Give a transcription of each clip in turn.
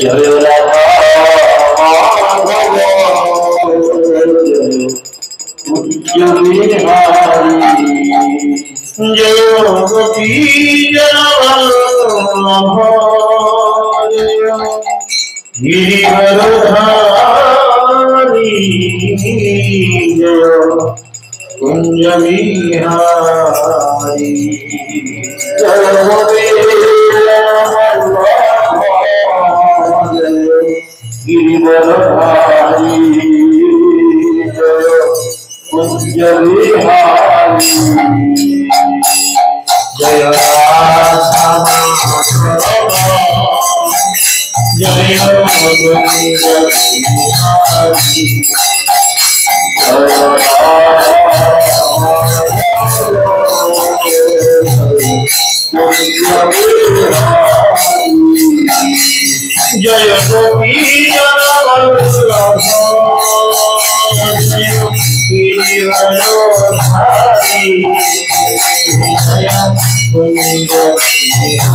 जय राधा पूज्य बिहारी जय गोपी जनवल्लभ गिरिवरधारी जय कुंज बिहारी जय गोपी गिरिवरधारी जय कुंज बिहारी जय राधा जय गोविंद बिहारी जय गोपी जनवल्लभ जय गिरिवरधारी जय गोविंद बिहारी जय गोविंद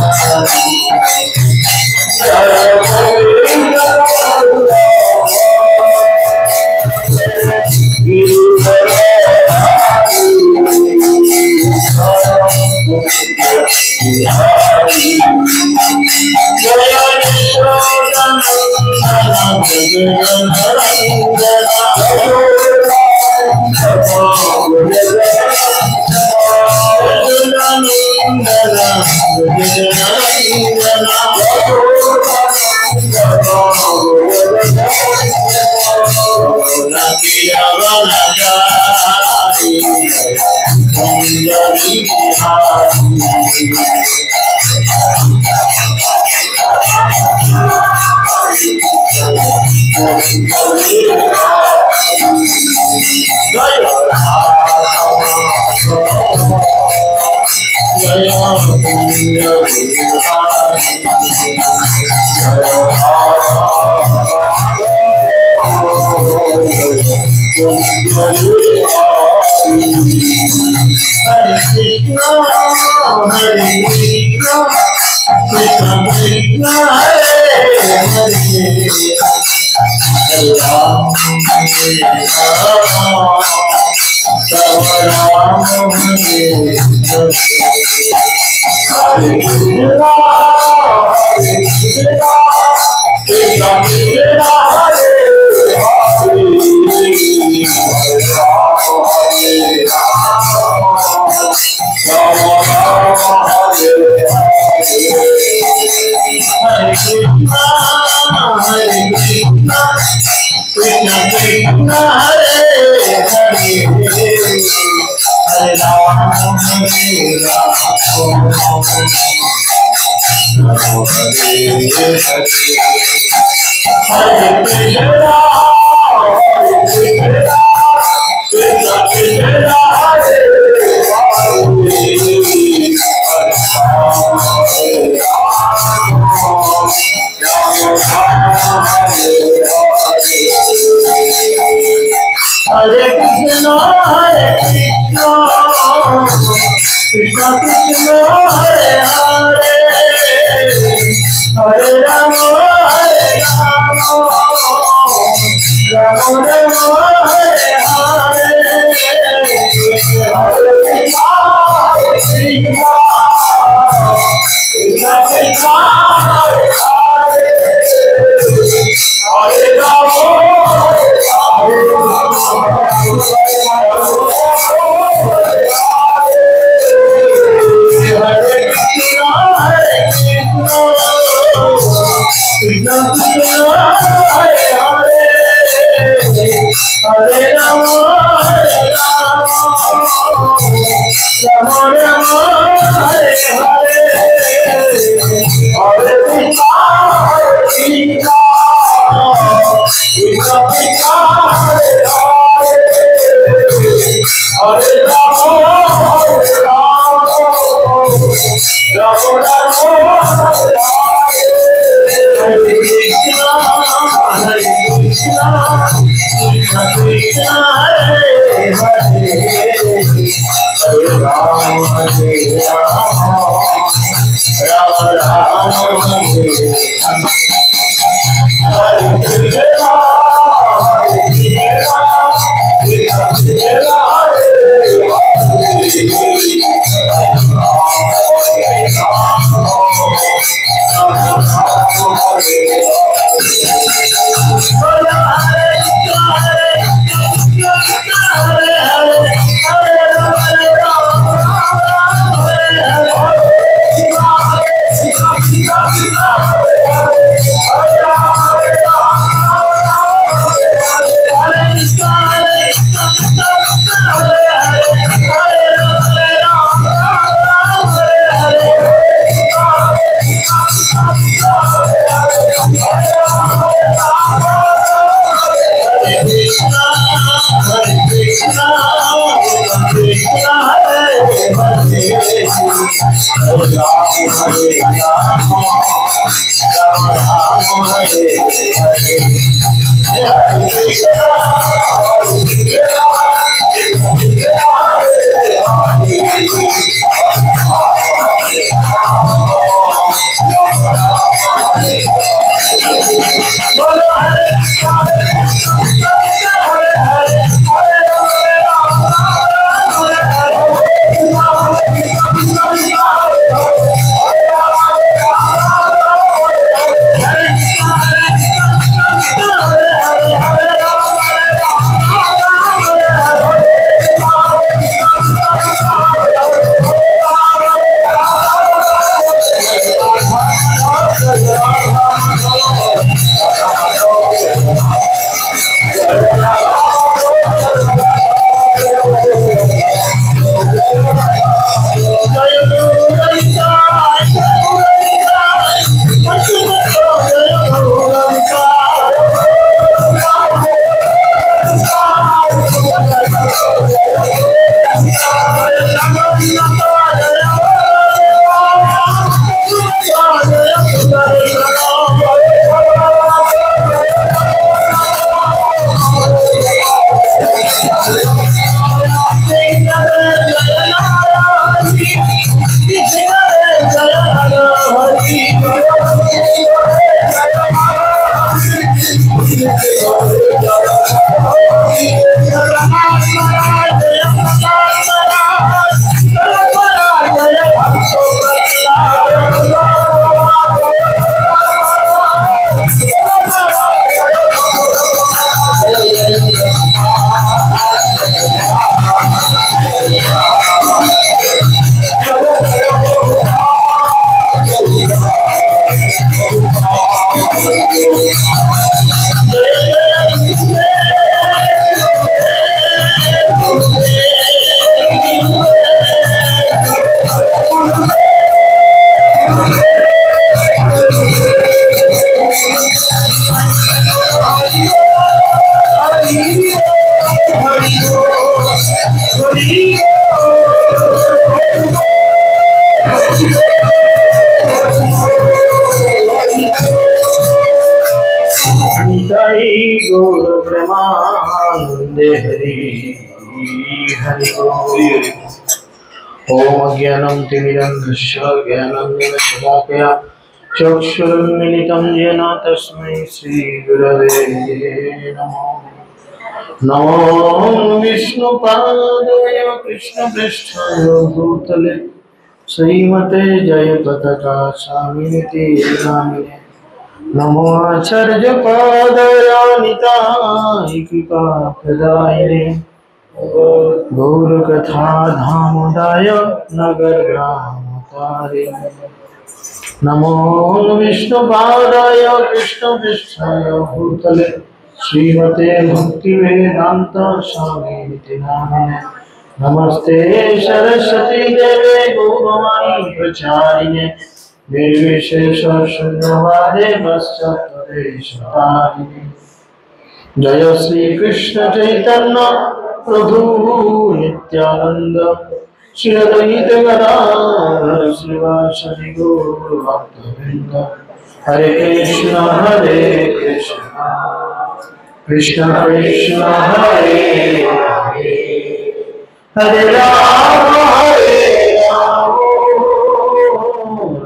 Ram Ram ओम ज्ञानं तिमिरन्धस्य ज्ञानाञ्जनशलाकया चक्षुरुन्मिलितं येन तस्मै श्रीगुरवे नमः। नमो विष्णुपादाय कृष्णपृष्ठाय भूतले श्रीमते जयपताका स्वामिनिति नामिने। नमो आचार्यपादाय निताय कृपाप्रदायिने गौरकथा धामोदाय नगरग्रामतारिणे। नमो विष्णुपादाय कृष्णपृष्ठाय भूतले श्रीमते भक्तिवेदान्त स्वामिनिति नामिने। नमस्ते सरस्वती देवे गौरवाणी प्रचारिणे निर्विशेष शून्यवादे पश्चात्पदेशतारिणे। जय श्री कृष्ण चैतन्य प्रभु नित्यानंद श्री अद्वैत गदाधर श्रीवासदि गौर भक्तवृंद। हरे कृष्ण कृष्ण कृष्ण हरे हरे हरे राम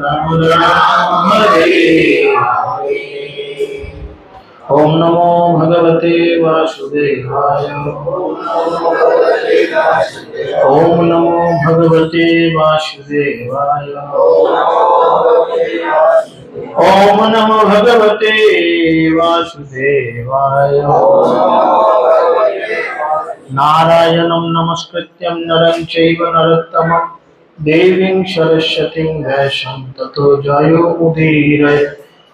राम राम हरे हरे। ओम नमो भगवते वासुदेवाय। ओम नमो भगवते वासुदेवाय। ओम नमो भगवते वासुदेवाय। नारायणं नमस्कृत्यं नरं चैव नरोत्तमं देवीं सरस्वतीं व्यासं ततो जयो उदीरये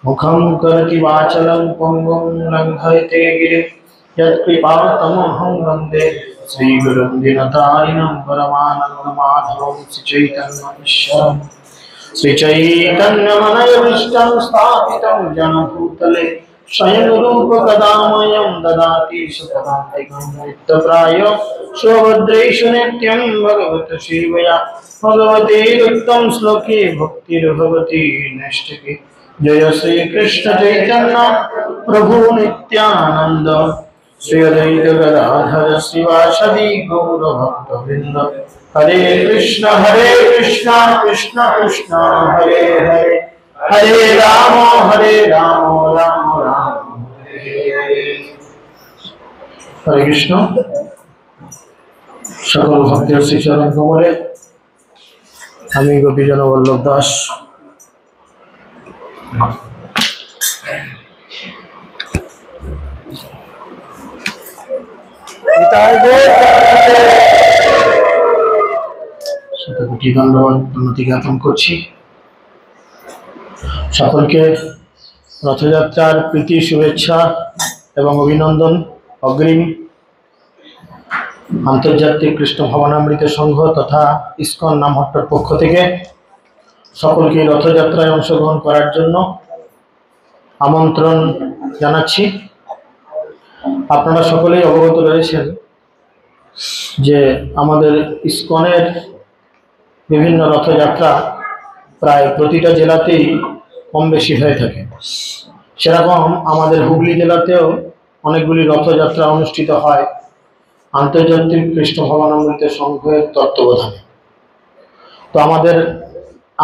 मुखं करोति वाचालं पङ्गुं लङ्घयते गिरिं यत्कृपातमहं वन्दे श्रीगुरुं दीनतारिणं परमानन्दमाधवं श्रीचैतन्यमीश्वरम् श्रीचैतन्यमनयविष्टं स्थापितं जनभूतले स्वयं रूपकदामयं ददाति सुखदान्तिकं नित्यप्राय स्वभद्रेषु नित्यं भगवत् सेवया भगवते उत्तम श्लोके भक्तिर्भवति नैष्ठिके जय श्री कृष्ण चैतन्य प्रभु नित्यानंद श्री अद्वैत गदाधर श्रीवासदि गौर भक्तवृंद हरे कृष्ण कृष्ण कृष्ण हरे हरे हरे राम राम राम हरे हरे। हरे कृष्ण। सकल भक्तेर श्री चरण कमले আমি গোপীজন বল্লভ দাস শতকোটি ধন্যবাদ উন্নতি জ্ঞাপন করছি। সকলকে রথযাত্রার প্রীতি শুভেচ্ছা এবং অভিনন্দন অগ্রিম। আন্তর্জাতিক কৃষ্ণ ভবনামৃত সংঘ তথা ইসকন নামহট্টর পক্ষ থেকে সকলকে রথযাত্রায় অংশগ্রহণ করার জন্য আমন্ত্রণ জানাচ্ছি। আপনারা সকলেই অবগত রয়েছেন যে আমাদের ইসকনের বিভিন্ন রথযাত্রা প্রায় প্রতিটা জেলাতেই কম বেশি হয়ে থাকে। সেরকম আমাদের হুগলি জেলাতেও অনেকগুলি রথযাত্রা অনুষ্ঠিত হয় আন্তর্জাতিক কৃষ্ণ ভবনামৃত সংঘের তত্ত্বাবধানে। তো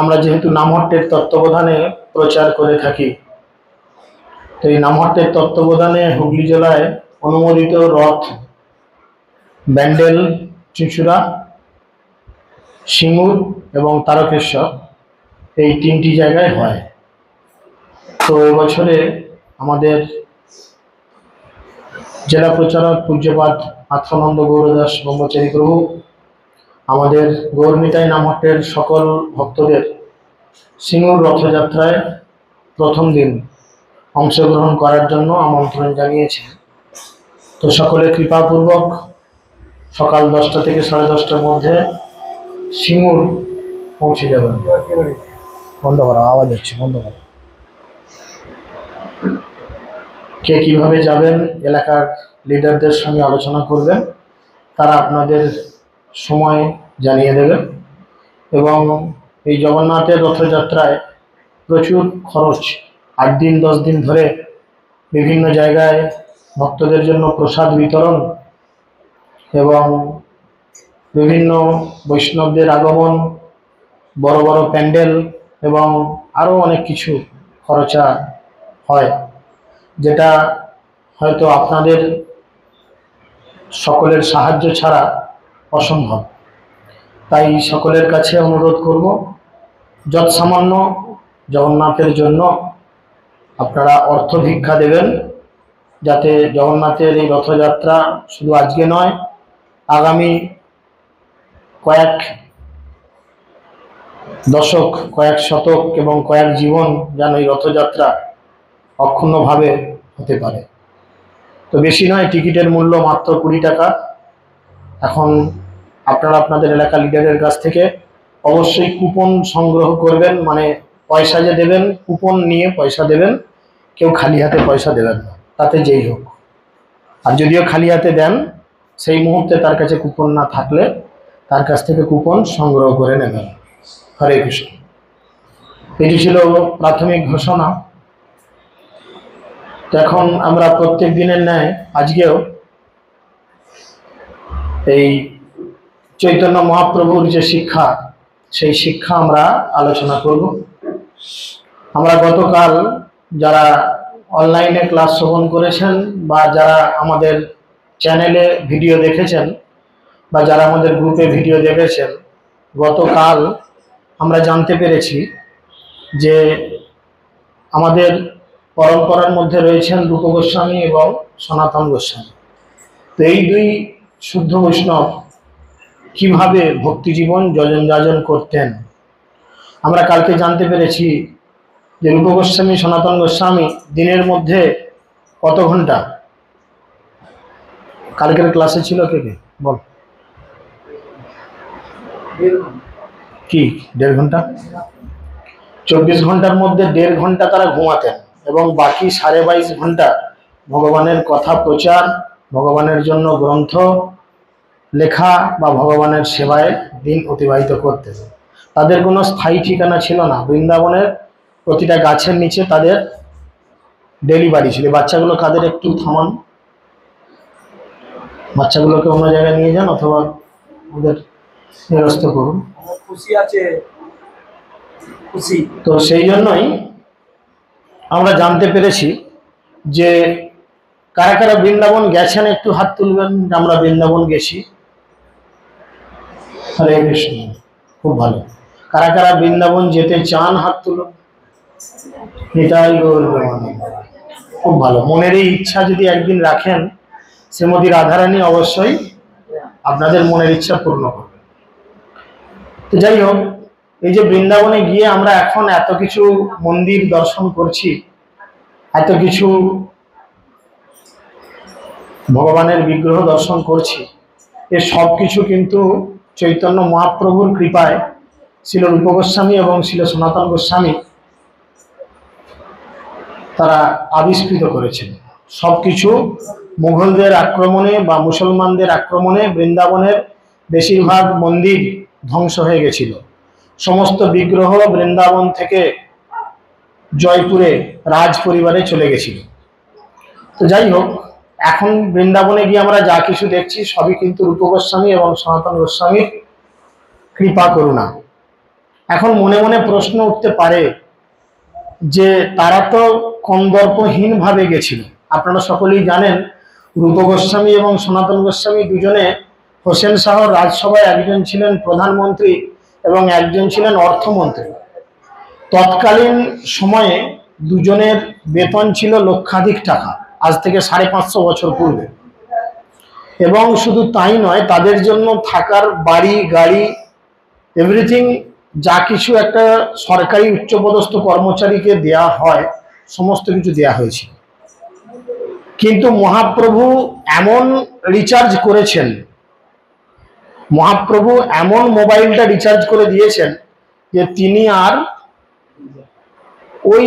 আমরা যেহেতু নামহট্টের তত্ত্বাবধানে প্রচার করে থাকি, তো এই নামহট্টের তত্ত্বাবধানে হুগলি জেলায় অনুমোদিত রথ ব্যান্ডেল, চুঁচুড়া, সিঙ্গুর এবং তারকেশ্বর এই তিনটি জায়গায় হয়। তো এবছরে আমাদের জেলা প্রচারক পূজ্যপাদ আত্মানন্দ গৌরদাস ব্রহ্মচারী প্রভু আমাদের গৌরনিতাই নামহট্টের সকল ভক্তদের সিঙ্গুর রথযাত্রায় প্রথম দিন অংশগ্রহণ করার জন্য আমন্ত্রণ জানিয়েছেন। তো সকলের কৃপাপূর্বক সকাল 10টা থেকে 10:30টার মধ্যে সিঙ্গুর পৌঁছে যাবেন। বন্ধ করা, আওয়াজ হচ্ছে, বন্ধ করা। কে কিভাবে যাবেন এলাকার লিডারদের সঙ্গে আলোচনা করবেন, তারা আপনাদের সময় জানিয়ে দেবেন। এবং এই জগন্নাথের রথযাত্রায় প্রচুর খরচ। 8 দিন 10 দিন ধরে বিভিন্ন জায়গায় ভক্তদের জন্য প্রসাদ বিতরণ এবং বিভিন্ন বৈষ্ণবদের আগমন, বড় বড় প্যান্ডেল এবং আরও অনেক কিছু খরচা হয়, যেটা হয়তো আপনাদের সকলের সাহায্য ছাড়া অসম্ভব। তাই সকলের কাছে অনুরোধ করব, যৎসামান্য জগন্নাথের জন্য আপনারা অর্থ ভিক্ষা দেবেন, যাতে জগন্নাথের এই রথযাত্রা শুধু আজকে নয়, আগামী কয়েক দশক, কয়েক শতক এবং কয়েক জীবন যেন এই রথযাত্রা অক্ষুণ্ণভাবে হতে পারে। তো বেশি নয়, টিকিটের মূল্য মাত্র 20 টাকা। এখন আপনারা আপনাদের এলাকা লিডারের কাছ থেকে অবশ্যই কুপন সংগ্রহ করবেন, মানে পয়সা যে দেবেন, কুপন নিয়ে পয়সা দেবেন, কেউ খালি হাতে পয়সা দেবেন না, তাতে যেই হোক। আর যদিও খালি হাতে দেন, সেই মুহূর্তে তার কাছে কুপন না থাকলে তার কাছ থেকে কুপন সংগ্রহ করে নেবেন। হরে কৃষ্ণ। এটি ছিল প্রাথমিক ঘোষণা। তো এখন আমরা প্রত্যেক দিনের ন্যায় আজকেও এই চৈতন্য মহাপ্রভুর যে শিক্ষা, সেই শিক্ষা আমরা আলোচনা করব। আমরা গতকাল যারা অনলাইনে ক্লাস শ্রবণ করেছেন বা যারা আমাদের চ্যানেলে ভিডিও দেখেছেন বা যারা আমাদের গ্রুপে ভিডিও দেখেছেন, গতকাল আমরা জানতে পেরেছি যে আমাদের পরম্পরার মধ্যে রয়েছেন রূপ গোস্বামী এবং সনাতন গোস্বামী। তো এই দুই শুদ্ধ বৈষ্ণব কিভাবে ভক্তি জীবন যজন যাজন করতেন। আমরা কালকে জানতে পেরেছি যে রূপ গোস্বামী সনাতন গোস্বামী দিনের মধ্যে কত ঘন্টা, কালকের ক্লাসে ছিল কে কে বল, কি 1.5 ঘন্টা, 24 ঘন্টার মধ্যে 1.5 ঘন্টা তারা ঘুমাতেন এবং বাকি 22.5 ঘন্টা ভগবানের কথা প্রচার, ভগবানের জন্য গ্রন্থ লেখা বা ভগবানের সেবায় দিন অতিবাহিত করতেন। তাদের কোনো স্থায়ী ঠিকানা ছিল না। বৃন্দাবনের প্রতিটা গাছের নিচে তাদের ডেলি বাড়ি ছিল। বাচ্চাগুলো কাদের একটু থামান, বাচ্চাগুলোকে অন্য জায়গায় নিয়ে যান অথবা ওদের নিরস্ত করুন। খুশি আছে, খুশি। তো সেই জন্যই আমরা জানতে পেরেছি যে কারা কারা বৃন্দাবন গেছেন একটু হাত তুলবেন। আমরা বৃন্দাবন গেছি, হরে কৃষ্ণ, খুব ভালো। কারা কারা বৃন্দাবন যেতে চান হাত তুলুন। নিতাই গৌর প্রেমানন্দ, খুব ভালো। মনের এই ইচ্ছা যদি একদিন রাখেন, শ্রীমতী রাধারানী অবশ্যই আপনাদের মনের ইচ্ছা পূর্ণ করবে। তো যাই হোক, এই যে বৃন্দাবনে গিয়ে আমরা এখন এত কিছু মন্দির দর্শন করছি, এত কিছু ভগবানের বিগ্রহ দর্শন করছি, এ সব কিছু কিন্তু চৈতন্য মহাপ্রভুর কৃপায় ছিল রূপ গোস্বামী এবং ছিল সনাতন গোস্বামী তারা আবিষ্কৃত করেছেন। সবকিছু মুঘলদের আক্রমণে বা মুসলমানদের আক্রমণে বৃন্দাবনের বেশিরভাগ মন্দির ধ্বংস হয়ে গেছিল। সমস্ত বিগ্রহ বৃন্দাবন থেকে জয়পুরে রাজ পরিবারে চলে গেছিল। তো যাই হোক, এখন বৃন্দাবনে গিয়ে আমরা যা কিছু দেখছি সবই কিন্তু রূপ গোস্বামী এবং সনাতন গোস্বামীর কৃপা করুণা। এখন মনে মনে প্রশ্ন উঠতে পারে যে তারা তো কন্দর্পহীন ভাবে গেছিল। আপনারা সকলেই জানেন রূপ গোস্বামী এবং সনাতন গোস্বামী দুজনে হোসেন শাহর রাজসভায় একজন ছিলেন প্রধানমন্ত্রী এবং একজন ছিলেন অর্থমন্ত্রী। তৎকালীন সময়ে দুজনের বেতন ছিল লক্ষাধিক টাকা, আজ থেকে 550 বছর পূর্বে। এবং শুধু তাই নয়, তাদের জন্য থাকার বাড়ি গাড়ি এভরিথিং যা কিছু একটা সরকারি উচ্চপদস্থ কর্মচারীকে দেয়া হয় সমস্ত কিছু দেয়া হয়েছিল। কিন্তু মহাপ্রভু এমন রিচার্জ করেছেন, মহাপ্রভু এমন মোবাইলটা রিচার্জ করে দিয়েছেন যে তিনি আর ওই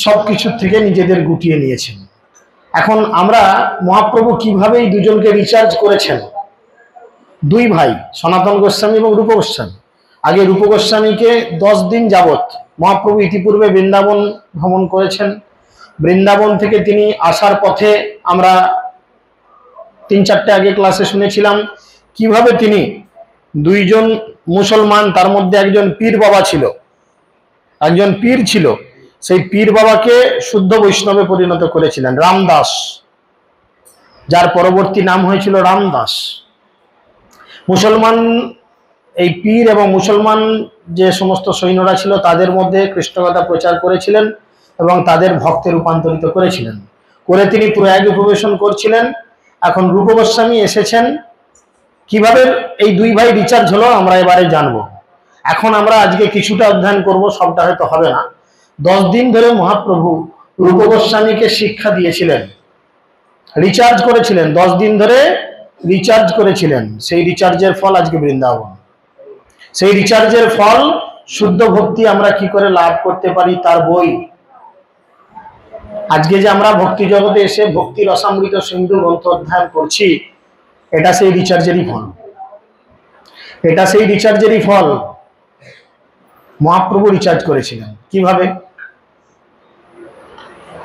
সব কিছুর থেকে নিজেদের গুটিয়ে নিয়েছেন। এখন আমরা মহাপ্রভু কিভাবে এই দুজনকে রিচার্জ করেছেন, দুই ভাই সনাতন গোস্বামী এবং রূপ গোস্বামী। আগে রূপ গোস্বামীকে 10 দিন যাবত মহাপ্রভু ইতিপূর্বে বৃন্দাবন ভ্রমণ করেছেন। বৃন্দাবন থেকে তিনি আসার পথে আমরা 3-4টে আগে ক্লাসে শুনেছিলাম কিভাবে তিনি দুইজন মুসলমান, তার মধ্যে একজন পীর বাবা ছিল, একজন পীর ছিল, সেই পীর বাবাকে শুদ্ধ বৈষ্ণবে পরিণত করেছিলেন রামদাস, যার পরবর্তী নাম হয়েছিল রামদাস। মুসলমান এই পীর এবং মুসলমান যে সমস্ত সৈন্যরা ছিল তাদের মধ্যে কৃষ্ণকথা প্রচার করেছিলেন এবং তাদের ভক্তে রূপান্তরিত করেছিলেন। করে তিনি প্রয়াগে প্রবেশন করছিলেন। এখন রূপ গোস্বামী এসেছেন। কিভাবে এই দুই ভাই রিচার্জ হলো আমরা এবারে জানবো। এখন আমরা আজকে কিছুটা অধ্যয়ন করব, সবটা হয়তো হবে না। 10 দিন ধরে মহাপ্রভু রূপ গোস্বামীকে শিক্ষা দিয়েছিলেন, রিচার্জ করেছিলেন, 10 দিন ধরে রিচার্জ করেছিলেন। সেই রিচার্জের ফল আজকে বৃন্দাবন। সেই রিচার্জের ফল শুদ্ধ ভক্তি আমরা কি করে লাভ করতে পারি তার বই। আজকে যে আমরা ভক্তি জগতে এসে ভক্তি রসামৃত সিন্ধু গ্রন্থ অধ্যয়ন করছি, এটা সেই রিচার্জেরই ফল, এটা সেই রিচার্জেরই ফল। মহাপ্রভু রিচার্জ করেছিলেন কিভাবে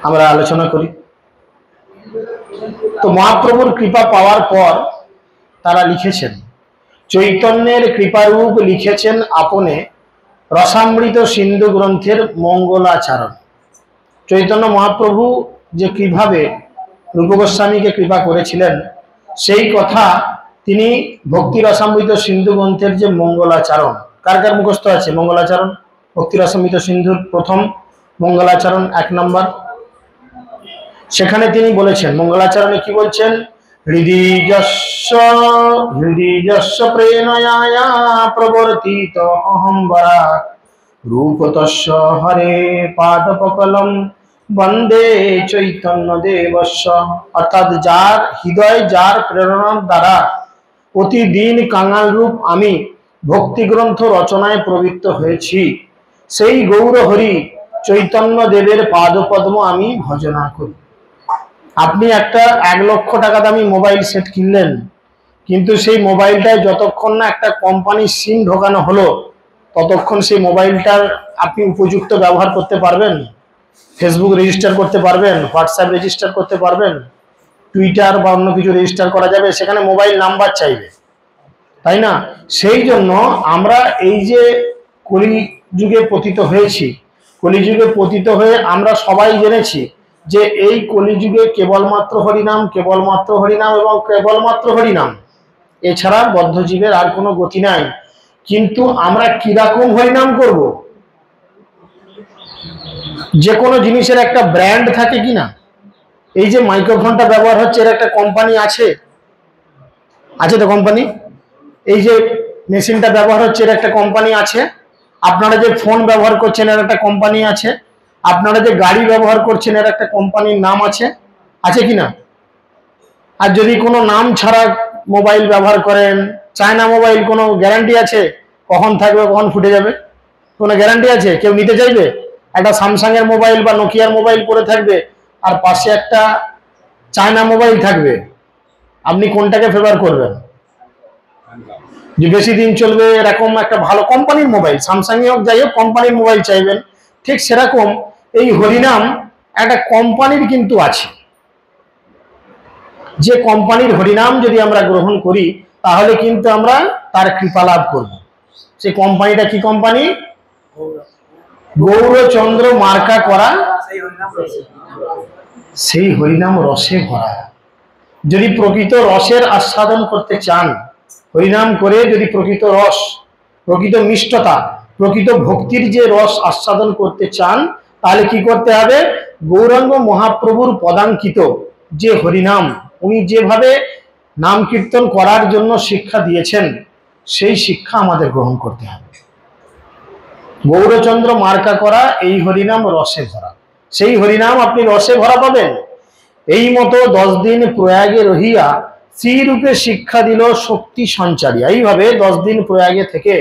আমরা আলোচনা করি। তো মহাপ্রভুর কৃপা পাওয়ার পর তারা লিখেছেন, চৈতন্যের কৃপারূপ লিখেছেন আপনে রসামৃত সিন্ধু গ্রন্থের মঙ্গলাচরণ। চৈতন্য মহাপ্রভু যে কিভাবে রূপ গোস্বামীকে কৃপা করেছিলেন সেই কথা তিনি ভক্তি রসামৃত সিন্ধু গ্রন্থের যে মঙ্গলাচরণ, কার কার মুখস্থ আছে মঙ্গলাচরণ? ভক্তি রসামৃত সিন্ধুর প্রথম মঙ্গলাচরণ 1 নম্বর। সেখানে তিনি বলেছেন, মঙ্গলাচরণে কি বলছেন? হৃদিযস্য প্রেরণায়া প্রবর্তিত অহম্বরা রূপতস্য হরে পাদপকলম বন্দে চৈতন্য দেবস্য। অর্থাৎ যার হৃদয়, যার প্রেরণার দ্বারা প্রতিদিন কাঙাল রূপ আমি ভক্তি গ্রন্থ রচনায় প্রবৃত্ত হয়েছি, সেই গৌর হরি চৈতন্য দেবের পাদপদ্ম আমি ভজনা করি। আপনি একটা 1 লক্ষ টাকা দামি মোবাইল সেট কিনলেন, কিন্তু সেই মোবাইলটায় যতক্ষণ না একটা কোম্পানির সিম ঢোকানো হলো ততক্ষণ সেই মোবাইলটার আপনি উপযুক্ত ব্যবহার করতে পারবেন? ফেসবুক রেজিস্টার করতে পারবেন? হোয়াটসঅ্যাপ রেজিস্টার করতে পারবেন? টুইটার বা অন্য কিছু রেজিস্টার করা যাবে? সেখানে মোবাইল নাম্বার চাইবে, তাই না? সেই জন্য আমরা এই যে কলিযুগে পতিত হয়েছি, কলিযুগে পতিত হয়ে আমরা সবাই জেনেছি যে এই কলিযুগে কেবলমাত্র হরিনাম, কেবলমাত্র হরিনাম এবং কেবলমাত্র হরিনাম, এছাড়া বদ্ধজীবের আর কোনো গতি নাই। কিন্তু আমরা কিরকম হরিনাম করব? যে কোনো জিনিসের একটা ব্র্যান্ড থাকে কিনা? এই যে মাইক্রোফোনটা ব্যবহার হচ্ছে, এর একটা কোম্পানি আছে, আছে তো কোম্পানি? এই যে মেশিনটা ব্যবহার হচ্ছে, এর একটা কোম্পানি আছে। আপনারা যে ফোন ব্যবহার করছেন, এর একটা কোম্পানি আছে। আপনারা যে গাড়ি ব্যবহার করছেন, এর একটা কোম্পানির নাম আছে, আছে কিনা? আর যদি কোনো নাম ছাড়া মোবাইল ব্যবহার করেন, চায়না মোবাইল, কোনো গ্যারান্টি আছে কখন থাকবে কখন ফুটে যাবে? কোনো গ্যারান্টি আছে? কেউ নিতে চাইবে? একটা স্যামসাং এর মোবাইল বা নোকিয়ার মোবাইল পড়ে থাকবে আর পাশে একটা চায়না মোবাইল থাকবে, আপনি কোনটাকে ফেভার করবেন? যে বেশি দিন চলবে এরকম একটা ভালো কোম্পানির মোবাইল, স্যামসাং হোক যাই হোক, কোম্পানির মোবাইল চাইবেন। ঠিক সেরকম এই হরিনাম একটা কোম্পানির কিন্তু আছে। যে কোম্পানির হরিনাম যদি আমরা গ্রহণ করি তাহলে কিন্তু আমরা তার কৃপা লাভ করব। সেই কোম্পানিটা কি কোম্পানি? গৌরচন্দ্র মার্কা করা সেই হরিনাম রসে ভরা। যদি প্রকৃত রসের আস্বাদন করতে চান, হরিনাম করে যদি প্রকৃত রস, প্রকৃত মিষ্টতা, প্রকৃত ভক্তির যে রস আস্বাদন করতে চান, তাহলে কি করতে হবে? গৌরাঙ্গ মহাপ্রভুর পদাঙ্কিত যে হরিনাম, উনি যেভাবে নাম কীর্তন করার জন্য শিক্ষা দিয়েছেন, সেই শিক্ষা আমাদের গ্রহণ করতে হবে। গৌরচন্দ্র মার্কা করা এই হরিনাম রসে ভরা, সেই হরিনাম আপনি রসে ভরা পাবেন। এই মতো 10 দিন প্রয়াগে রহিয়া শ্রীরূপে শিক্ষা দিল শক্তি সঞ্চারিয়া। এইভাবে 10 দিন প্রয়াগে থেকে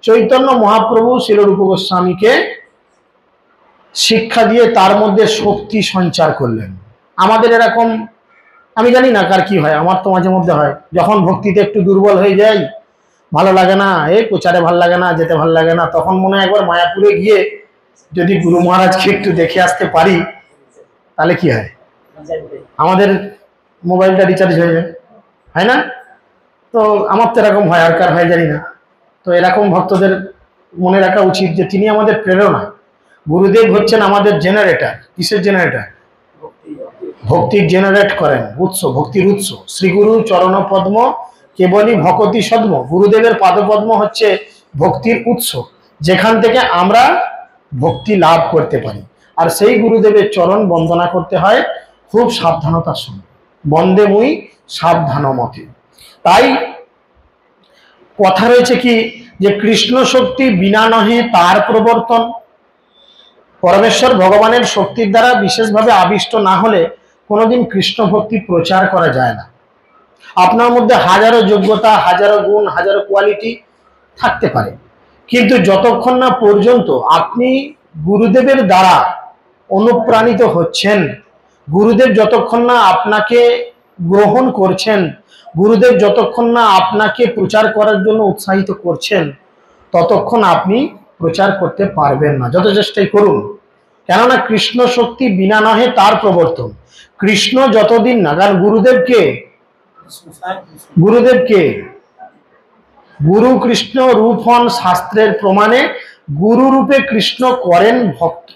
চৈতন্য মহাপ্রভু শিলরূপ গোস্বামীকে শিক্ষা দিয়ে তার মধ্যে শক্তি সঞ্চার করলেন। আমাদের এরকম, আমি জানি না কার কি হয়, আমার তো মাঝে মধ্যে হয়, যখন ভক্তিতে একটু দুর্বল হয়ে যাই, ভালো লাগে না, এই প্রচারে ভালো লাগে না, যেতে ভালো লাগে না, তখন মনে হয় একবার মায়াপুরে গিয়ে যদি গুরু মহারাজকে একটু দেখে আসতে পারি তাহলে কি হয়, আমাদের মোবাইলটা রিচার্জ হয়ে যায়, হয় না? তো আমার তো এরকম হয়, আর কার হয় জানি না। তো এরকম ভক্তদের মনে রাখা উচিত যে তিনি আমাদের প্রেরণা। গুরুদেব হচ্ছেন আমাদের জেনারেটর। কিসের জেনারেটর? ভক্তির জেনারেট করেন, উৎস, ভক্তির উৎস। শ্রীগুরু চরণ পদ্ম কেবলই ভকতি সদ্ম। গুরুদেবের পাদপদ্ম হচ্ছে ভক্তির উৎস, যেখান থেকে আমরা ভক্তি লাভ করতে পারি। আর সেই গুরুদেবের চরণ বন্দনা করতে হয় খুব সাবধানতার সঙ্গে। বন্দে মুই সাবধানমতে। তাই কথা রয়েছে কি, যে কৃষ্ণ শক্তি বিনা নহে তার প্রবর্তন। পরমেশ্বর ভগবানের শক্তির দ্বারা বিশেষভাবে আবিষ্ট না হলে কোনোদিন কৃষ্ণ ভক্তি প্রচার করা যায় না। আপনার মধ্যে হাজারো যোগ্যতা, হাজারো গুণ, হাজারো কোয়ালিটি থাকতে পারে, কিন্তু যতক্ষণ না পর্যন্ত আপনি গুরুদেবের দ্বারা অনুপ্রাণিত হচ্ছেন, গুরুদেব যতক্ষণ না আপনাকে গ্রহণ করছেন, গুরুদেব যতক্ষণ না আপনাকে প্রচার করার জন্য উৎসাহিত করছেন, ততক্ষণ আপনি প্রচার করতে পারবেন না, যত চেষ্টাই করুন। কেননা কৃষ্ণ শক্তি বিনা নহে তার প্রবর্তন। কৃষ্ণ যতদিন না, কারণ গুরুদেবকে, গুরুদেবকে গুরু কৃষ্ণ রূপ হন শাস্ত্রের প্রমাণে। গুরু রূপে কৃষ্ণ করেন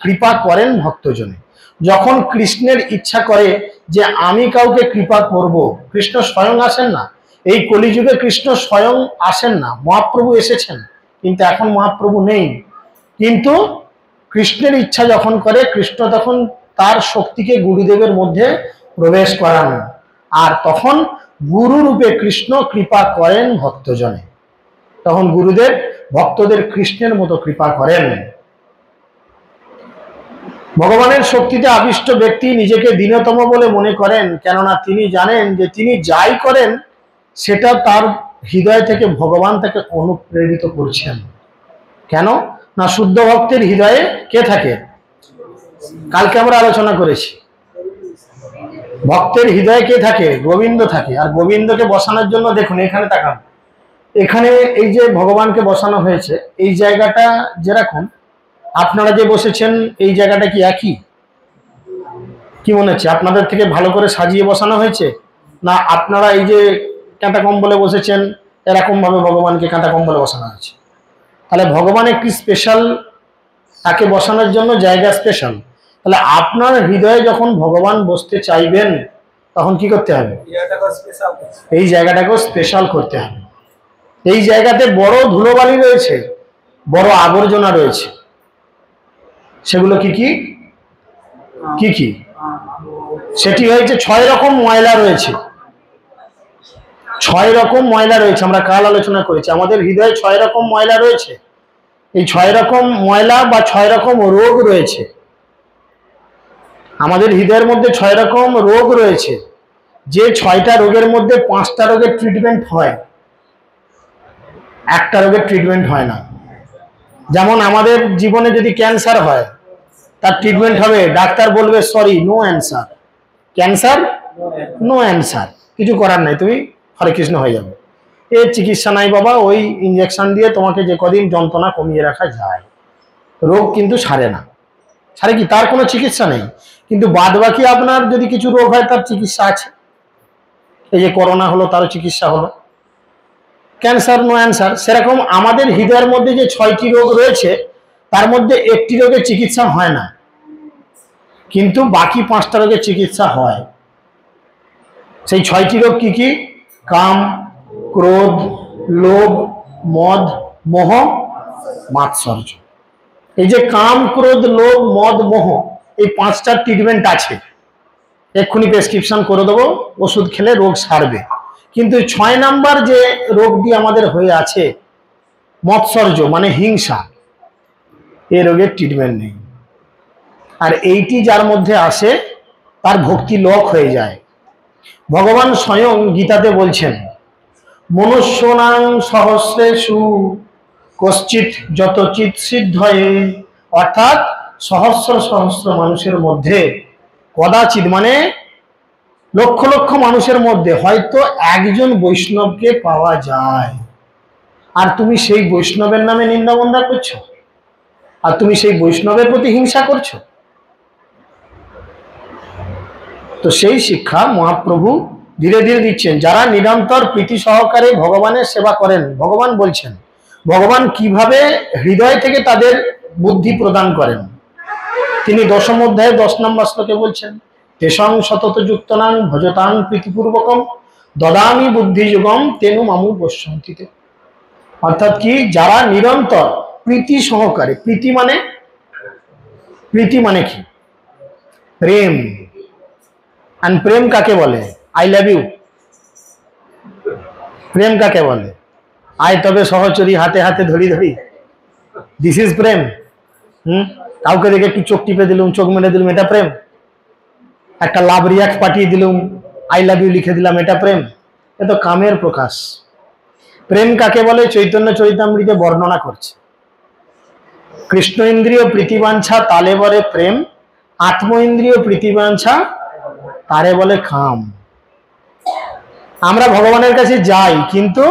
কৃপা করেন ভক্তজনে। যখন কৃষ্ণের ইচ্ছা করে যে আমি কাউকে কৃপা করব, কৃষ্ণ স্বয়ং আসেন না। এই কলিযুগে কৃষ্ণ স্বয়ং আসেন না, মহাপ্রভু এসেছেন, কিন্তু এখন মহাপ্রভু নেই। কিন্তু কৃষ্ণের ইচ্ছা যখন করে, কৃষ্ণ তখন তার শক্তিকে গুরুদেবের মধ্যে প্রবেশ করান। আর তখন গুরু রূপে কৃষ্ণ কৃপা করেন ভক্তজনে। তখন গুরুদেব ভক্তদের কৃষ্ণের মতো কৃপা করেন। ভগবানের শক্তিতে আবিষ্ট ব্যক্তি নিজেকে দীনতম বলে মনে করেন, কেননা তিনি জানেন যে তিনি যাই করেন সেটা তার হৃদয় থেকে ভগবান তাকে অনুপ্রেরিত করছেন। কেন না, শুদ্ধ ভক্তের হৃদয়ে কে থাকে? কালকে আমরা আলোচনা করেছি, ভক্তের হৃদয়ে কে থাকে? গোবিন্দ থাকে। আর গোবিন্দকে বসানোর জন্য দেখুন এখানে তাকান, এখানে এই যে ভগবানকে বসানো হয়েছে, এই জায়গাটা যেরকম আপনারা যে বসেছেন এই জায়গাটা কি একই? কি মনে হচ্ছে আপনাদের থেকে ভালো করে সাজিয়ে বসানো হয়েছে, না আপনারা এই যে কাঁটা কম্বলে বসেছেন এরকম ভাবে ভগবানকে কাঁটা কম্বলে বসানো হয়েছে? তাহলে ভগবান একটি স্পেশাল, তাকে বসানোর জন্য জায়গা স্পেশাল। তাহলে আপনার হৃদয়ে যখন ভগবান বসতে চাইবেন তখন কি করতে হবে? এই জায়গাটাকেও স্পেশাল করতে হবে। এই জায়গাতে বড় ধুলোবালি রয়েছে, বড় আবর্জনা রয়েছে। সেগুলো কি কি কি কি? সেটি হয়েছে 6 রকম ময়লা রয়েছে। 6 রকম ময়লা রয়েছে, আমরা কাল আলোচনা করেছি। আমাদের হৃদয়ে 6 রকম ময়লা রয়েছে। এই 6 রকম ময়লা বা 6 রকম রোগ রয়েছে। আমাদের হৃদয়ের মধ্যে 6 রকম রোগ রয়েছে। যে 6টা রোগের মধ্যে 5টা রোগের ট্রিটমেন্ট হয়, একটা রোগের ট্রিটমেন্ট হয় না। যেমন আমাদের জীবনে যদি ক্যান্সার হয়, তার ট্রিটমেন্ট হবে, ডাক্তার বলবে sorry no answer, cancer no answer, কিছু করার নাই, তুমি হরে কৃষ্ণ হয়ে যাবে। এর চিকিৎসা নাই বাবা, ওই ইঞ্জেকশন দিয়ে তোমাকে যে কদিন যন্ত্রণা কমিয়ে রাখা যায়, রোগ কিন্তু সারে না। সারে কি? তার কোনো চিকিৎসা নেই। কিন্তু বাদ বাকি আপনার যদি কিছু রোগ হয় তার চিকিৎসা আছে। এই যে করোনা হলো, তারও চিকিৎসা হলো। Cancer no answer. সেরকম আমাদের হৃদয়ের মধ্যে যে 6টি রোগ রয়েছে তার মধ্যে একটি রোগের চিকিৎসা হয় না, কিন্তু বাকি 5টা রোগের চিকিৎসা হয়। সেই 6টি রোগ কি কি? কাম, ক্রোধ, লোভ, মদ, মোহ, মাৎসর্য। এই যে কাম, ক্রোধ, লোভ, মদ, মোহ, এই 5টার ট্রিটমেন্ট আছে। এক্ষুনি প্রেসক্রিপশন করে দেবো, ওষুধ খেলে রোগ সারবে। কিন্তু 6 নাম্বার যে রোগটি আমাদের হয়ে আছে, মৎসর্য মানে হিংসা, এই রোগের ট্রিটমেন্ট নেই। আর এইটি যার মধ্যে আসে তার ভক্তি লক হয়ে যায়। ভগবান স্বয়ং গীতাতে বলছেন, মনুষ্যনাং সহস্রেষু কশ্চিৎ যতচিৎ সিদ্ধয়ে, অর্থাৎ সহস্র সহস্র মানুষের মধ্যে কদাচিৎ মানে লক্ষ লক্ষ মানুষের মধ্যে হয়তো একজন বৈষ্ণবকে পাওয়া যায়। আর তুমি সেই বৈষ্ণবের নামে নিন্দা করছো, আর তুমি সেই বৈষ্ণবের প্রতি হিংসা করছো। তো সেই শিক্ষা মহাপ্রভু ধীরে ধীরে দিচ্ছেন। যারা নিরন্তর প্রীতি সহকারে ভগবানের সেবা করেন, ভগবান বলছেন ভগবান কিভাবে হৃদয় থেকে তাদের বুদ্ধি প্রদান করেন। তিনি 10ম অধ্যায়ে 10 নম্বর শ্লোকে বলছেন, তেষং সতত যুক্তনাং ভজতাং প্রীতিপূর্বকম দদামি বুদ্ধি যুগম তেনু মামু পশ্যন্তিতে। অর্থাৎ কি? যারা নিরন্তর প্রীতি সহকারে, প্রীতি মানে কি? প্রেম। আর প্রেম কাকে বলে? I love you. প্রেম কাকে বলে? আয় তবে সহচরী হাতে হাতে ধরি ধরি, দিস ইজ প্রেম। কাউকে দেখে একটু চোখ টিপে দিলুম, চোখ মেরে দিলুম, এটা প্রেম? একটা লাভ রিয়াক্ট পাঠিয়ে দিলুম, আই লাভ ইউ লিখে দিলাম, এটা প্রেম? এ তো কামের প্রকাশ। প্রেম কাকে বলে চৈতন্য চরিতামৃতে বর্ণনা করছে। কৃষ্ণ ইন্দ্রিয় প্রীতিবাঞ্ছা তালে বলে প্রেম, আত্ম ইন্দ্রিয় প্রীতিবাঞ্ছা তারে বলে কাম। আমরা ভগবানের কাছে যাই কিন্তু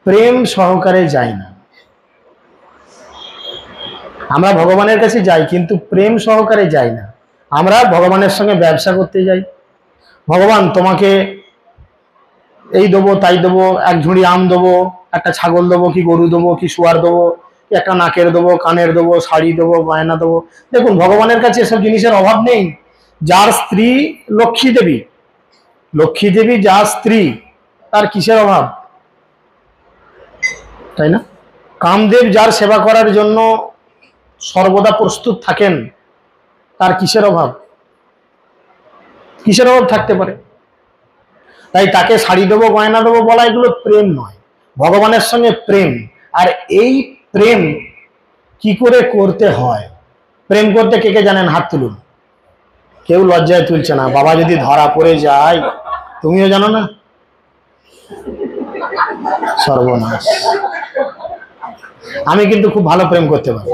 প্রেম সহকারে যাই না। আমরা ভগবানের কাছে যাই কিন্তু প্রেম সহকারে যাই না। আমরা ভগবানের সঙ্গে ব্যবসা করতে যাই। ভগবান তোমাকে এই দেবো তাই দেবো, এক ঝুড়ি আম দেবো, একটা ছাগল দেবো কি গরু দেবো কি শুয়ার দেবো, একটা নাকের দেবো, কানের দেবো, শাড়ি দেবো, বায়না দেবো। দেখুন ভগবানের কাছে এসব জিনিসের অভাব নেই। যার স্ত্রী লক্ষ্মী দেবী যার স্ত্রী, তার কিসের অভাব? তাই না? কামদেব যার সেবা করার জন্য সর্বদা প্রস্তুত থাকেন, তার কিসের অভাব? কিসের অভাব থাকতে পারে? তাই তাকে শাড়ি দেবো গয়না দেবো বলা এগুলো প্রেম নয়, ভগবানের সঙ্গে প্রেম। আর এই প্রেম কি করে করতে হয়, প্রেম করতে কে কে জানেন হাত তুলুন। কেউ লজ্জায় তুলছে না, বাবা যদি ধরা পড়ে যায়। তুমিও জানো না? সর্বনাশ। আমি কিন্তু খুব ভালো প্রেম করতে পারি।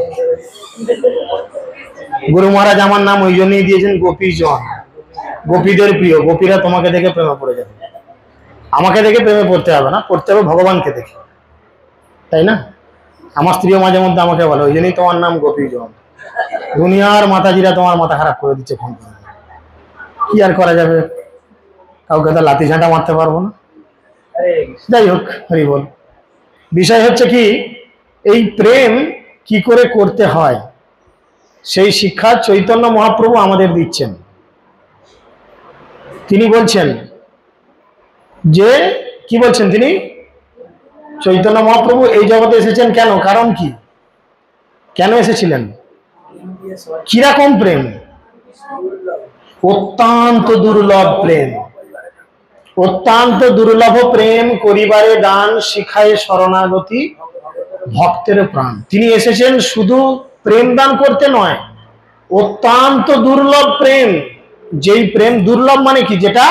গুরু মহারাজ আমার নাম ওই জন্যই দিয়েছেন গোপীজন, গোপীদের প্রিয়। গোপীরা তোমাকে দেখে প্রেমে পড়ে যাবে, আমাকে দেখে প্রেমে পড়তে হবে না, পড়তে হবে ভগবানকে দেখে, তাই না? আমার স্ত্রীও মাঝে মধ্যে আমাকে বলে ওই জন্যই তোমার নাম গোপীজন। দুনিয়ার মাতাজিরা তোমার মাথা খারাপ করে দিচ্ছে ফোন করে। কি আর করা যাবে, কাউকে তো লাথি ঝাঁটা মারতে পারবো না। যাই হোক, হরি বল। বিষয় হচ্ছে কি, এই প্রেম কি করে করতে হয় সেই শিক্ষা চৈতন্য মহাপ্রভু আমাদের দিচ্ছেন। তিনি বলছেন যে, কি বলছেন তিনি? চৈতন্য মহাপ্রভু এই জগতে এসেছেন কেন, কারণ কি, কেন এসেছিলেন, কিরকম প্রেম? অত্যন্ত দুর্লভ প্রেম, অত্যন্ত দুর্লভ প্রেম করিবারে দান, শিখায় শরণাগতি ভক্তের প্রাণ। তিনি এসেছেন শুধু প্রেম দান করতে নয়, অত্যন্ত দুর্লভ প্রেম। যেই প্রেম দুর্লভ মানে কি, যেটা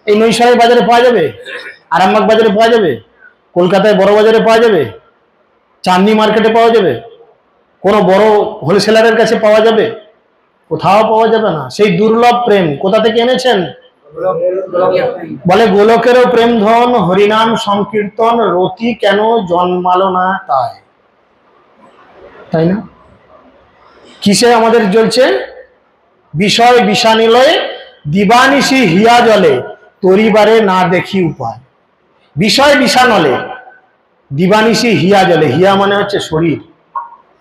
এই নৈশালের বাজারে পাওয়া যাবে, আরামবাগ বাজারে পাওয়া যাবে, কলকাতায় বড় বাজারে পাওয়া যাবে, চাঁদনি মার্কেটে পাওয়া যাবে, কোনো বড় হোলসেলারের কাছে পাওয়া যাবে, কোথাও পাওয়া যাবে না। সেই দুর্লভ প্রেম কোথা থেকে এনেছেন? বলে গোলকেরও প্রেম ধন, হরিনাম সংকীর্তন, রতি কেন জন্মালো না তাই। তাই না? কিসে আমাদের জ্বলছে? বিষয় বিষানিলয়ে দিবানিশি হিয়া জলে, তরিবারে না দেখি উপায়। বিষয় বিষানলে, দিবানিশি হিয়া জলে। হিয়া মানে হচ্ছে শরীর।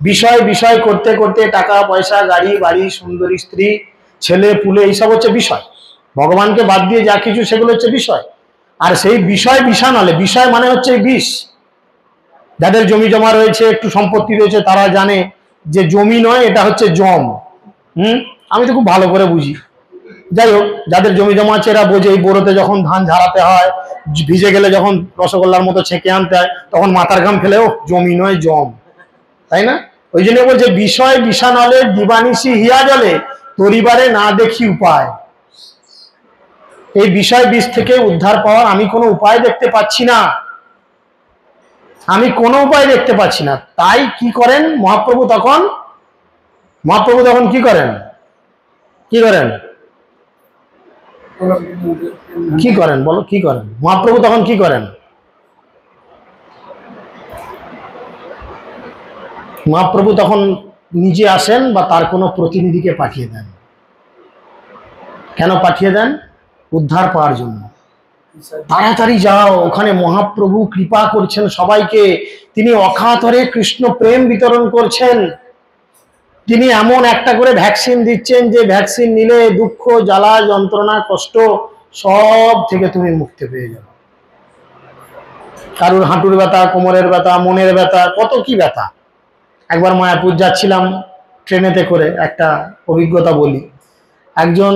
বিষয় বিষয় করতে করতে টাকা পয়সা, গাড়ি বাড়ি, সুন্দরী স্ত্রী, ছেলে পুলে, এইসব হচ্ছে বিষয়। ভগবানকে বাদ দিয়ে যা কিছু সেগুলো হচ্ছে বিষয়। আর সেই বিষয় বিষানলে, বিষয় মানে হচ্ছে বিষ। যাদের জমি জমা রয়েছে, একটু সম্পত্তি রয়েছে, তারা জানে যে জমি নয়, এটা হচ্ছে জম। আমি তো খুব ভালো করে বুঝি। যাই হোক, যাদের জমি জমা আছে এরা বোঝে, এই বোরোতে যখন ধান ঝাড়াতে হয়, ভিজে গেলে যখন রসগোল্লার মতো ছেঁকে আনতে হয়, তখন মাথার ঘাম ফেলে, ও জমি নয় জম, তাই না? ওই জন্য বলছে বিষয় বিষানলে দিবানিশি হিয়া জলে, তরিবারে না দেখি উপায়। এই বিষয় বিষ থেকে উদ্ধার পাওয়ার আমি কোনো উপায় দেখতে পাচ্ছি না, আমি কোনো উপায় দেখতে পাচ্ছি না। তাই কি করেন মহাপ্রভু তখন? মহাপ্রভু তখন কি করেন? কি করেন? কি করেন বলো, কি করেন মহাপ্রভু তখন? কি করেন মহাপ্রভু তখন? নিজে আসেন বা তার কোনো প্রতিনিধিকে পাঠিয়ে দেন। কেন পাঠিয়ে দেন? উদ্ধার পাওয়ার জন্য। তাড়াতাড়ি যাও, ওখানে মহাপ্রভু কৃপা করছেন সবাইকে, তিনি অকাতরে কৃষ্ণ প্রেম বিতরণ করছেন। তিনি এমন একটা করে ভ্যাকসিন দিচ্ছেন যে ভ্যাকসিন নিলে দুঃখ জ্বালা যন্ত্রণা কষ্ট সব থেকে তুমি মুক্তি পেয়ে যাবে। কারুর হাঁটুর ব্যথা, কোমরের ব্যথা, মনের ব্যথা, কত কি ব্যথা। একবার মায়াপুর যাচ্ছিলাম ট্রেনেতে করে, একটা অভিজ্ঞতা বলি। একজন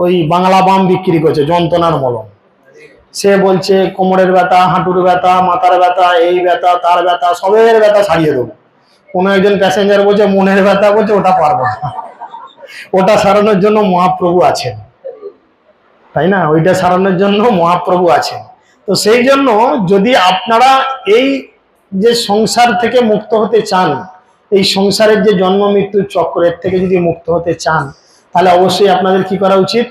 ওই বাংলা বাম বিক্রি করছে, যন্ত্রণার মলম। সে বলছে কোমরের ব্যথা, হাঁটুর ব্যথা, মাথার ব্যথা, এই ব্যথা তার ব্যথা, সবের ব্যথা সারিয়ে দেবো। কোনো একজন প্যাসেঞ্জার বলছে মনের ব্যথা, বলছে ওটা পারবো না, ওটা সারানোর জন্য মহাপ্রভু আছেন, তাই না? ওইটা সারানোর জন্য মহাপ্রভু আছেন। তো সেই জন্য যদি আপনারা এই যে সংসার থেকে মুক্ত হতে চান, এই সংসারের যে জন্ম মৃত্যুর চক্রের থেকে যদি মুক্ত হতে চান, তাহলে অবশ্যই আপনাদের কি করা উচিত?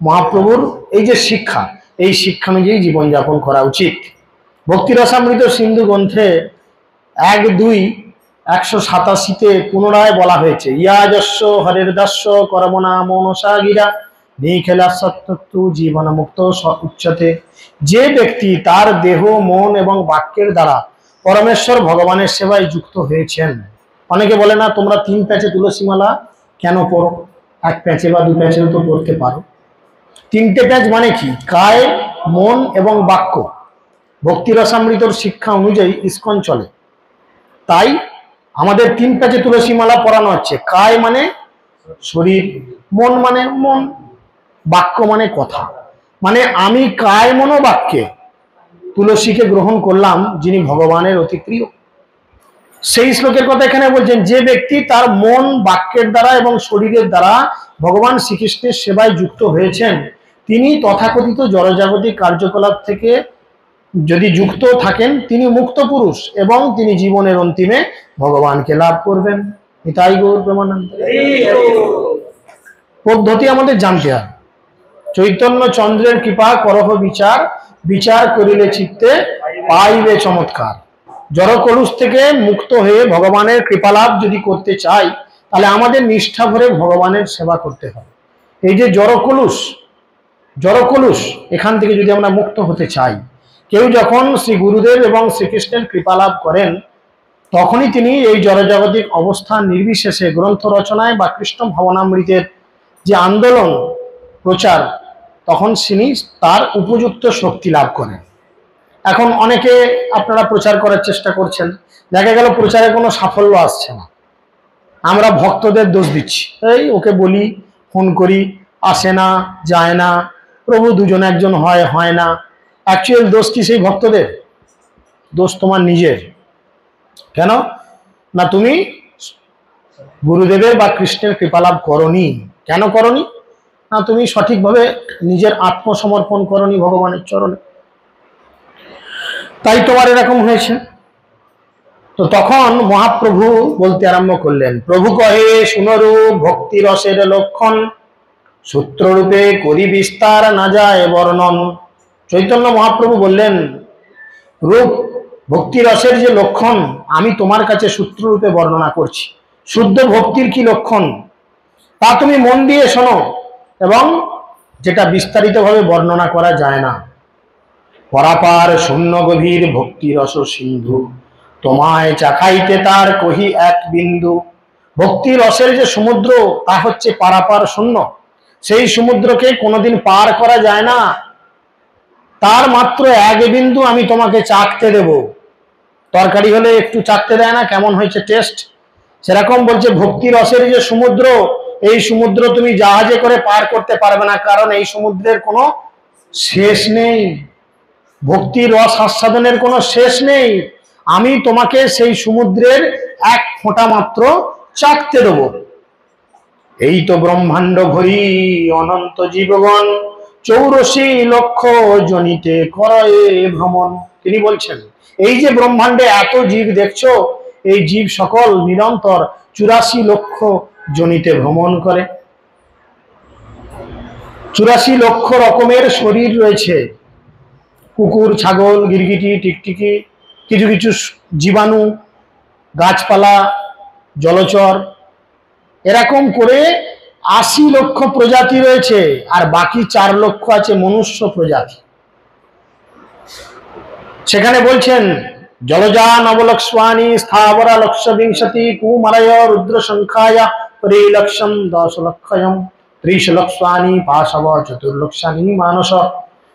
মহাপ্রভুর এই যে শিক্ষা, এই শিক্ষা অনুযায়ী জীবনযাপন করা উচিত। ভক্তি রসামৃত সিন্ধু গ্রন্থে 1:2-187 পুনরায় বলা হয়েছে, ইয়াজস্য হরের দাস্য করমনা মনসা গিরা নিখিলা সত্যত্তু জীবন মুক্ত উচ্চতে। যে ব্যক্তি তার দেহ মন এবং বাক্যের দ্বারা পরমেশ্বর ভগবানের সেবায় যুক্ত হয়েছেন। অনেকে বলে না তোমরা 3 প্যাচে তুলসী মালা কেন পড়ো, 1 প্যাচে বা 2 প্যাচেও তো পড়তে পারো। 3টে প্যাচ মানে কি? কায়, মন এবং বাক্য। ভক্তি রসামৃতর শিক্ষা অনুযায়ী ইস্কন চলে, তাই আমাদের 3 প্যাচে তুলসী মালা পরানো হচ্ছে। কায় মানে শরীর, মন মানে মন, বাক্য মানে কথা। মানে আমি কায় মনোবাক্যে তুলসীকে গ্রহণ করলাম, যিনি ভগবানের অতি প্রিয়। সেই শ্লোকের কথা এখানে বলছেন, যে ব্যক্তি তার মন বাক্যের দ্বারা এবং শরীরের দ্বারা ভগবান শ্রীকৃষ্ণের সেবায় যুক্ত হয়েছেন, তিনি তথাকথিত জড়জাগতিক কার্যকলাপ থেকে যদি যুক্ত থাকেন, তিনি মুক্ত পুরুষ এবং তিনি জীবনের অন্তিমে ভগবানকে লাভ করবেন। নিতাই গৌর প্রেমানন্দ। পদ্ধতি আমাদের জানতে হয়। চৈতন্য চন্দ্রের কৃপা করহ বিচার, বিচার করিলে চিত্তে পাইবে চমৎকার। জড় কলুষ থেকে মুক্ত হয়ে ভগবানের কৃপালাভ যদি করতে চাই, তাহলে আমাদের নিষ্ঠা ভরে ভগবানের সেবা করতে হবে। এই যে জড় কলুষ, এখান থেকে যদি আমরা মুক্ত হতে চাই, কেউ যখন শ্রী গুরুদেব এবং শ্রীকৃষ্ণের কৃপালাভ করেন, তখনই তিনি এই জড়জাগতিক অবস্থান নির্বিশেষে গ্রন্থ রচনায় বা কৃষ্ণ ভাবনামৃতের যে আন্দোলন প্রচার, তখন তিনি তার উপযুক্ত শক্তি লাভ করেন। এখন অনেকে আপনারা প্রচার করার চেষ্টা করছেন, দেখা গেল প্রচারে কোনো সাফল্য আসছে না, আমরা ভক্তদের দোষ দিচ্ছি, এই ওকে বলি, ফোন করি, আসে না, যায় না, প্রভু দুজন একজন হয় না। অ্যাকচুয়াল দোষ কি সেই ভক্তদের? দোষ তোমার নিজের। কেন না? তুমি গুরুদেবের বা কৃষ্ণের কৃপালাভ করনি। কেন করনি? না, তুমি সঠিকভাবে নিজের আত্মসমর্পণ করনি ভগবানের চরণে, তাই তোমার এরকম হয়েছে। তো তখন মহাপ্রভু বলতে আরম্ভ করলেন, প্রভু কহে শুনরূপ ভক্তি রসের লক্ষণ, সূত্ররূপে করি বিস্তার না যায় বর্ণন। চৈতন্য মহাপ্রভু বললেন, রূপ ভক্তি রসের যে লক্ষণ আমি তোমার কাছে সূত্ররূপে বর্ণনা করছি। শুদ্ধ ভক্তির কি লক্ষণ তা তুমি মন দিয়ে শোনো, এবং যেটা বিস্তারিতভাবে বর্ণনা করা যায় না। পরাপার শূন্য গভীর ভক্তি রস সিন্ধু, তোমায় চাখাইতে তার কহি এক বিন্দু। ভক্তি রসের যে সমুদ্র, তা হচ্ছে পারাপার শূন্য। সেই সমুদ্রকে কোনোদিন পার করা যায় না, তার মাত্র এক বিন্দু আমি তোমাকে চাখতে দেব। তরকারি হলে একটু চাখতে দেয় না, কেমন হয়েছে টেস্ট? সেরকম বলছে ভক্তি রসের যে সমুদ্র, এই সমুদ্র তুমি জাহাজে করে পার করতে পারবে না, কারণ এই সমুদ্রের কোনো শেষ নেই। ভক্তি রস আস্বাদনের কোনো শেষ নেই। আমি তোমাকে সেই সমুদ্রের এক ফোঁটা মাত্র চাখতে দেব। এই তো ব্রহ্মাণ্ড ভরি অনন্ত জীবগণ, 84 লক্ষ জনিতে করয়ে ভ্রমণ। তিনি বলছেন, এই যে ব্রহ্মাণ্ডে এত জীব দেখছো, এই জীব সকল নিরন্তর 84 লক্ষ জনিতে ভ্রমণ করে। 84 লক্ষ রকমের শরীর রয়েছে, কুকুর, ছাগল, গিরগিটি, টিকটিকি, কিছু কিছু জীবাণু, গাছপালা, জলচর, এরকম করে 80 লক্ষ প্রজাতি রয়েছে, আর বাকি 4 লক্ষ আছে মনুষ্য প্রজাতি। সেখানে বলছেন, জলজা নবলক্ষ্মানি স্থাবরা লক্ষ বিংশতি কুমারয় রুদ্র সংখ্যায়া পরিলক্ষম 10 লক্ষয়ম 30 লক্ষ্মানি পাশব 4 লক্ষানি মানস।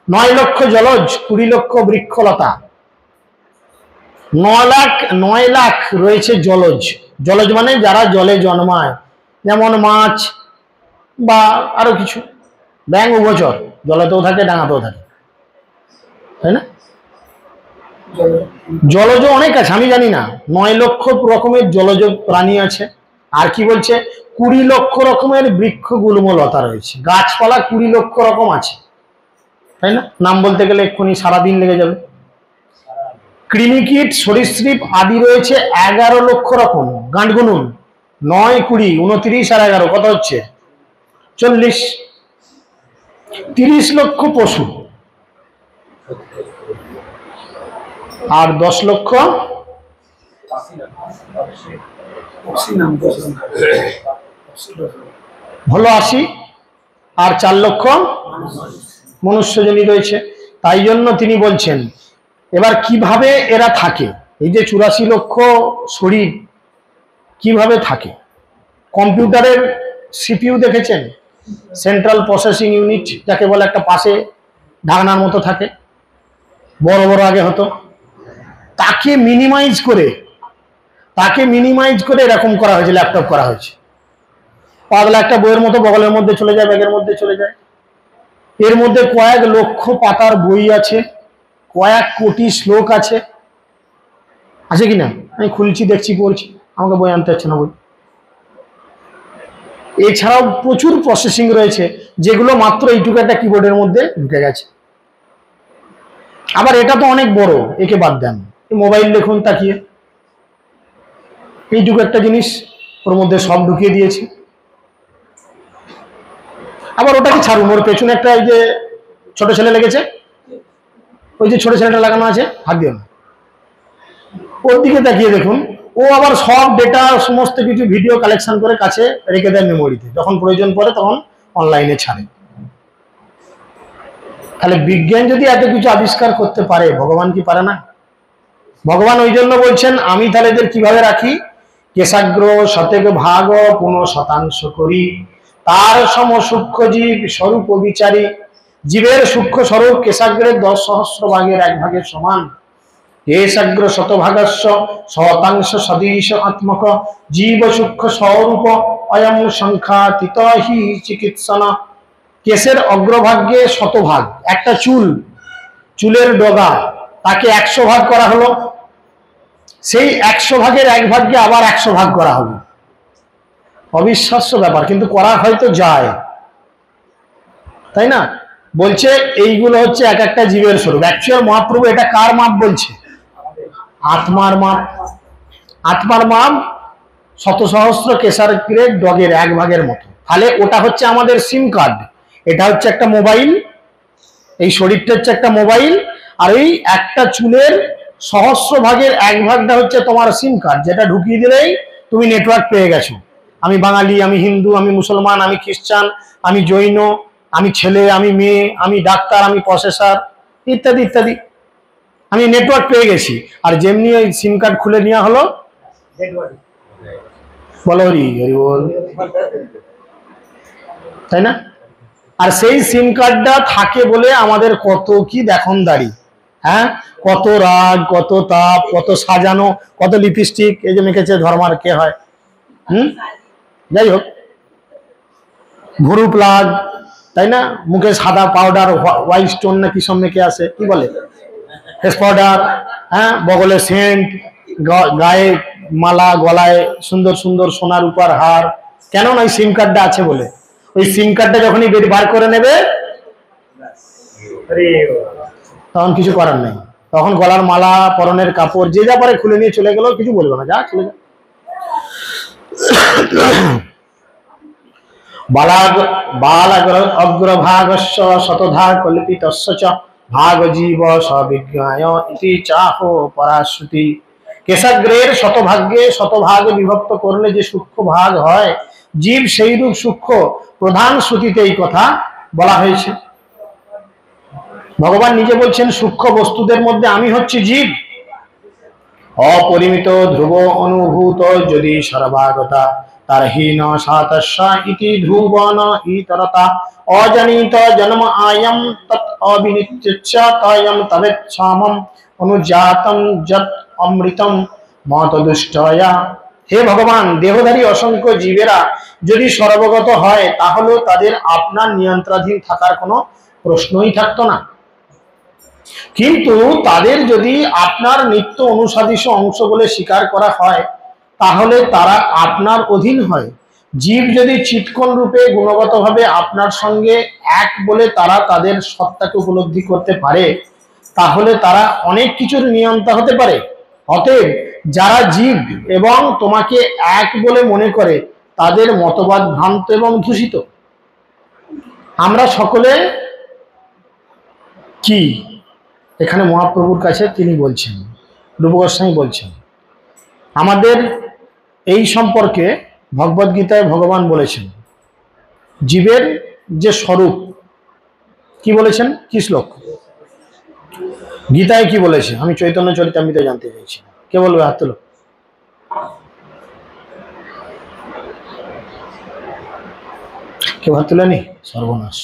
9 লক্ষ জলজ, 20 লক্ষ বৃক্ষলতা, 9 লাখ রয়েছে জলজ। জলজ মানে যারা জলে জন্মায়, যেমন মাছ বা আরো কিছু, ব্যাঙ উভচর, জলেতেও থাকে ডাঙাতেও থাকে, তাই না? জলজ অনেক আছে, আমি জানি না। 9 লক্ষ রকমের জলজ প্রাণী আছে। আর কি বলছে, 20 লক্ষ রকমের বৃক্ষ গুল্মলতা রয়েছে, গাছপালা 20 লক্ষ রকম আছে, তাই না? নাম বলতে গেলে এক্ষুনি সারাদিন লেগে যাবে। কৃমিকীট, সরীসৃপ আদি রয়েছে 11 লক্ষ রকম। গাঁট গুনুন, 9, 20, 29 আর 11 কত হচ্ছে? 40। 30 লক্ষ পশু আর 10 লক্ষ হলো 80, আর 4 লক্ষ মনুষ্যজনী রয়েছে। তাই জন্য তিনি বলছেন, এবার কিভাবে এরা থাকে, এই যে 84 লক্ষ শরীর কিভাবে থাকে? কম্পিউটারের সিপিইউ দেখেছেন, সেন্ট্রাল প্রসেসিং ইউনিট যাকে বলে, একটা পাশে ঢাকনার মতো থাকে, বড় বড় আগে হতো, তাকে মিনিমাইজ করে এরকম করা হয়েছে, ল্যাপটপ করা হয়েছে। পাগলা একটা বইয়ের মতো বগলের মধ্যে চলে যায়, ব্যাগের মধ্যে চলে যায়। এর মধ্যে কয়েক লক্ষ পাতার বই আছে, কয়েক কোটি শ্লোক আছে কিনা? আমি খুলছি, দেখছি, পড়ছি, আমাকে বই আনতে হচ্ছে না বই। এছাড়াও প্রচুর প্রসেসিং রয়েছে যেগুলো মাত্র এইটুকু একটা কিবোর্ডের মধ্যে ঢুকে গেছে। আবার এটা তো অনেক বড়, একে বাদ দেন, মোবাইল দেখুন তাকিয়ে, এইটুকু একটা জিনিস ওর মধ্যে সব ঢুকিয়ে দিয়েছে। আবার ওটাকে ছাড়ুন, ওর পেছনে একটা এই যে ছোট ছেলে লেগেছে, ওই যে ছোট ছেলেটা লাগানো আছে, হাত দিও না, ওর দিকে তাকিয়ে দেখুন, ও আবার সব ডেটা সমস্ত কিছু ভিডিও কালেকশন করে কাছে রেখে দেয় মেমোরিতে, যখন প্রয়োজন পড়ে তখন অনলাইনে ছাড়ে। তাহলে বিজ্ঞান যদি এত কিছু আবিষ্কার করতে পারে, ভগবান কি পারে না? ভগবান ওই জন্য বলছেন আমি তাহলে এদের কিভাবে রাখি, কেশাগ্র শতেক ভাগ পুনঃ শতাংশ করি, তার সম সূক্ষ্ম জীব স্বরূপ বিচারী। জীবের সূক্ষ্ম স্বরূপ কেশাগ্রের 10,000 ভাগের 1 ভাগের সমান। কেশাগ্র শতভাগস্য শতাংশ সদৃশ আত্মক জীব সূক্ষ্ম স্বরূপ অয়ং সংখ্যাতীত হি চিকিৎসনা। কেশের অগ্রভাগ্যে 100 ভাগ, একটা চুলের ডগা, তাকে 100 ভাগ করা হলো, সেই 100 ভাগের 1 ভাগকে আবার 100 ভাগ করা হবে। অবিশ্বাস্য ব্যাপার, কিন্তু করা হয়তো যায়, তাই না? বলছে এইগুলো হচ্ছে এক একটা জীবের স্বরূপ। অ্যাকচুয়াল মহাপ্রভু এটা কার মাপ বলছে? আত্মার মাপ। আত্মার মাপ 100,000 কেশাগ্রের ডগের 1 ভাগের মতো। তাহলে ওটা হচ্ছে আমাদের সিম কার্ড, এটা হচ্ছে একটা মোবাইল, এই শরীরটা হচ্ছে একটা মোবাইল, আর এই একটা চুলের 100 ভাগের 1 ভাগটা হচ্ছে তোমার সিম কার্ড, যেটা ঢুকিয়ে দিলেই তুমি নেটওয়ার্ক পেয়ে গেছো। আমি বাঙালি, আমি হিন্দু, আমি মুসলমান, আমি খ্রিস্টান, আমি জৈন, আমি ছেলে, আমি মেয়ে, আমি ডাক্তার, আমি প্রসেসর, ইত্যাদি ইত্যাদি, আমি নেটওয়ার্ক পেয়ে গেছি। আর যেমনি ওই সিম কার্ড খুলে নেওয়া হলো, বলো হরি হরি বল, তাই না? আর সেই সিম কার্ডটা থাকে বলে আমাদের কত কি দেখনদারি, হ্যাঁ, কত রাগ, কত তাপ, কত সাজানো, কত লিপস্টিক, এই যে মেখেছে ধর্মার কে হয়, যাই হোক, ভুরু প্লাগ, তাই না, মুখে সাদা পাউডার, হোয়াইট স্টোন না কি সব মেখে আসে, কি বলে, ফেস পাউডার, হ্যাঁ, বগলে সেন্ট, গায়ে মালা, গলায় সুন্দর সুন্দর সোনার উপর হার, কেন না? ওই সিম কার্ডটা আছে বলে। ওই সিম কার্ডটা যখনই বার করে নেবে তখন কিছু করার নেই, তখন গলার মালা, পরনের কাপড়, যে যা পারে খুলে নিয়ে চলে গেল, কিছু বলবে না, যা চলে যা। অগ্রভাগস্য শতধা কল্পিতস্য চ ভাগ জীব সবিজ্ঞায় ইতি চাহো পরাশ্রুতি। কেশাগ্রের শতভাগ্যে 100 ভাগে বিভক্ত করলে যে সূক্ষ্ম ভাগ হয় জীব, সেই রূপ সূক্ষ্ম প্রধান শ্রুতিতে এই কথা বলা হয়েছে। ভগবান নিজে বলছেন সূক্ষ্ম বস্তুদের মধ্যে আমি হচ্ছি জীব। অপরিমিত ধ্রুব অনুভূত যদি সর্বাগতা তার হীন সাতস্য ইতি ধ্রুবন ইতরতা অজনিত জন্ম আয়ম তৎ অবিনিত্যচ্চ তয়ম তবেচ্ছামম অনুজাতম যৎ অমৃতম মতদুষ্টয়া। হে ভগবান, দেহধারী অসংখ্য জীবেরা যদি সর্বগত হয় তাহলে তাদের আপনার নিয়ন্ত্রণাধীন থাকার কোনো প্রশ্নই থাকতো না। কিন্তু তাদের যদি আপনার নিত্য অনুসাদিত অংশ বলে স্বীকার করা হয় তাহলে তারা আপনার অধীন হয়। জীব যদি চিৎকণ রূপে গুণগতভাবে আপনার সঙ্গে এক বলে তারা তাদের সত্তাকে উপলব্ধি করতে পারে তাহলে তারা অনেক কিছুর নিয়ন্তা হতে পারে। অতএব যারা জীব এবং তোমাকে এক বলে মনে করে তাদের মতবাদ ভ্রান্ত এবং দূষিত। আমরা সকলে কি এখানে মহাপ্রভুর কাছে তিনি বলছেন, রূপ গোস্বামী বলছেন, আমাদের এই সম্পর্কে ভগবদ্গীতায় ভগবান বলেছেন জীবের যে স্বরূপ, কি বলেছেন, কি শ্লোক গীতায় কি বলেছে, আমি চৈতন্য চরিতামৃতে জানতে চাইছি, কে বলবে, হাত তোলো। কেউ হাত তোলেনি? সর্বনাশ,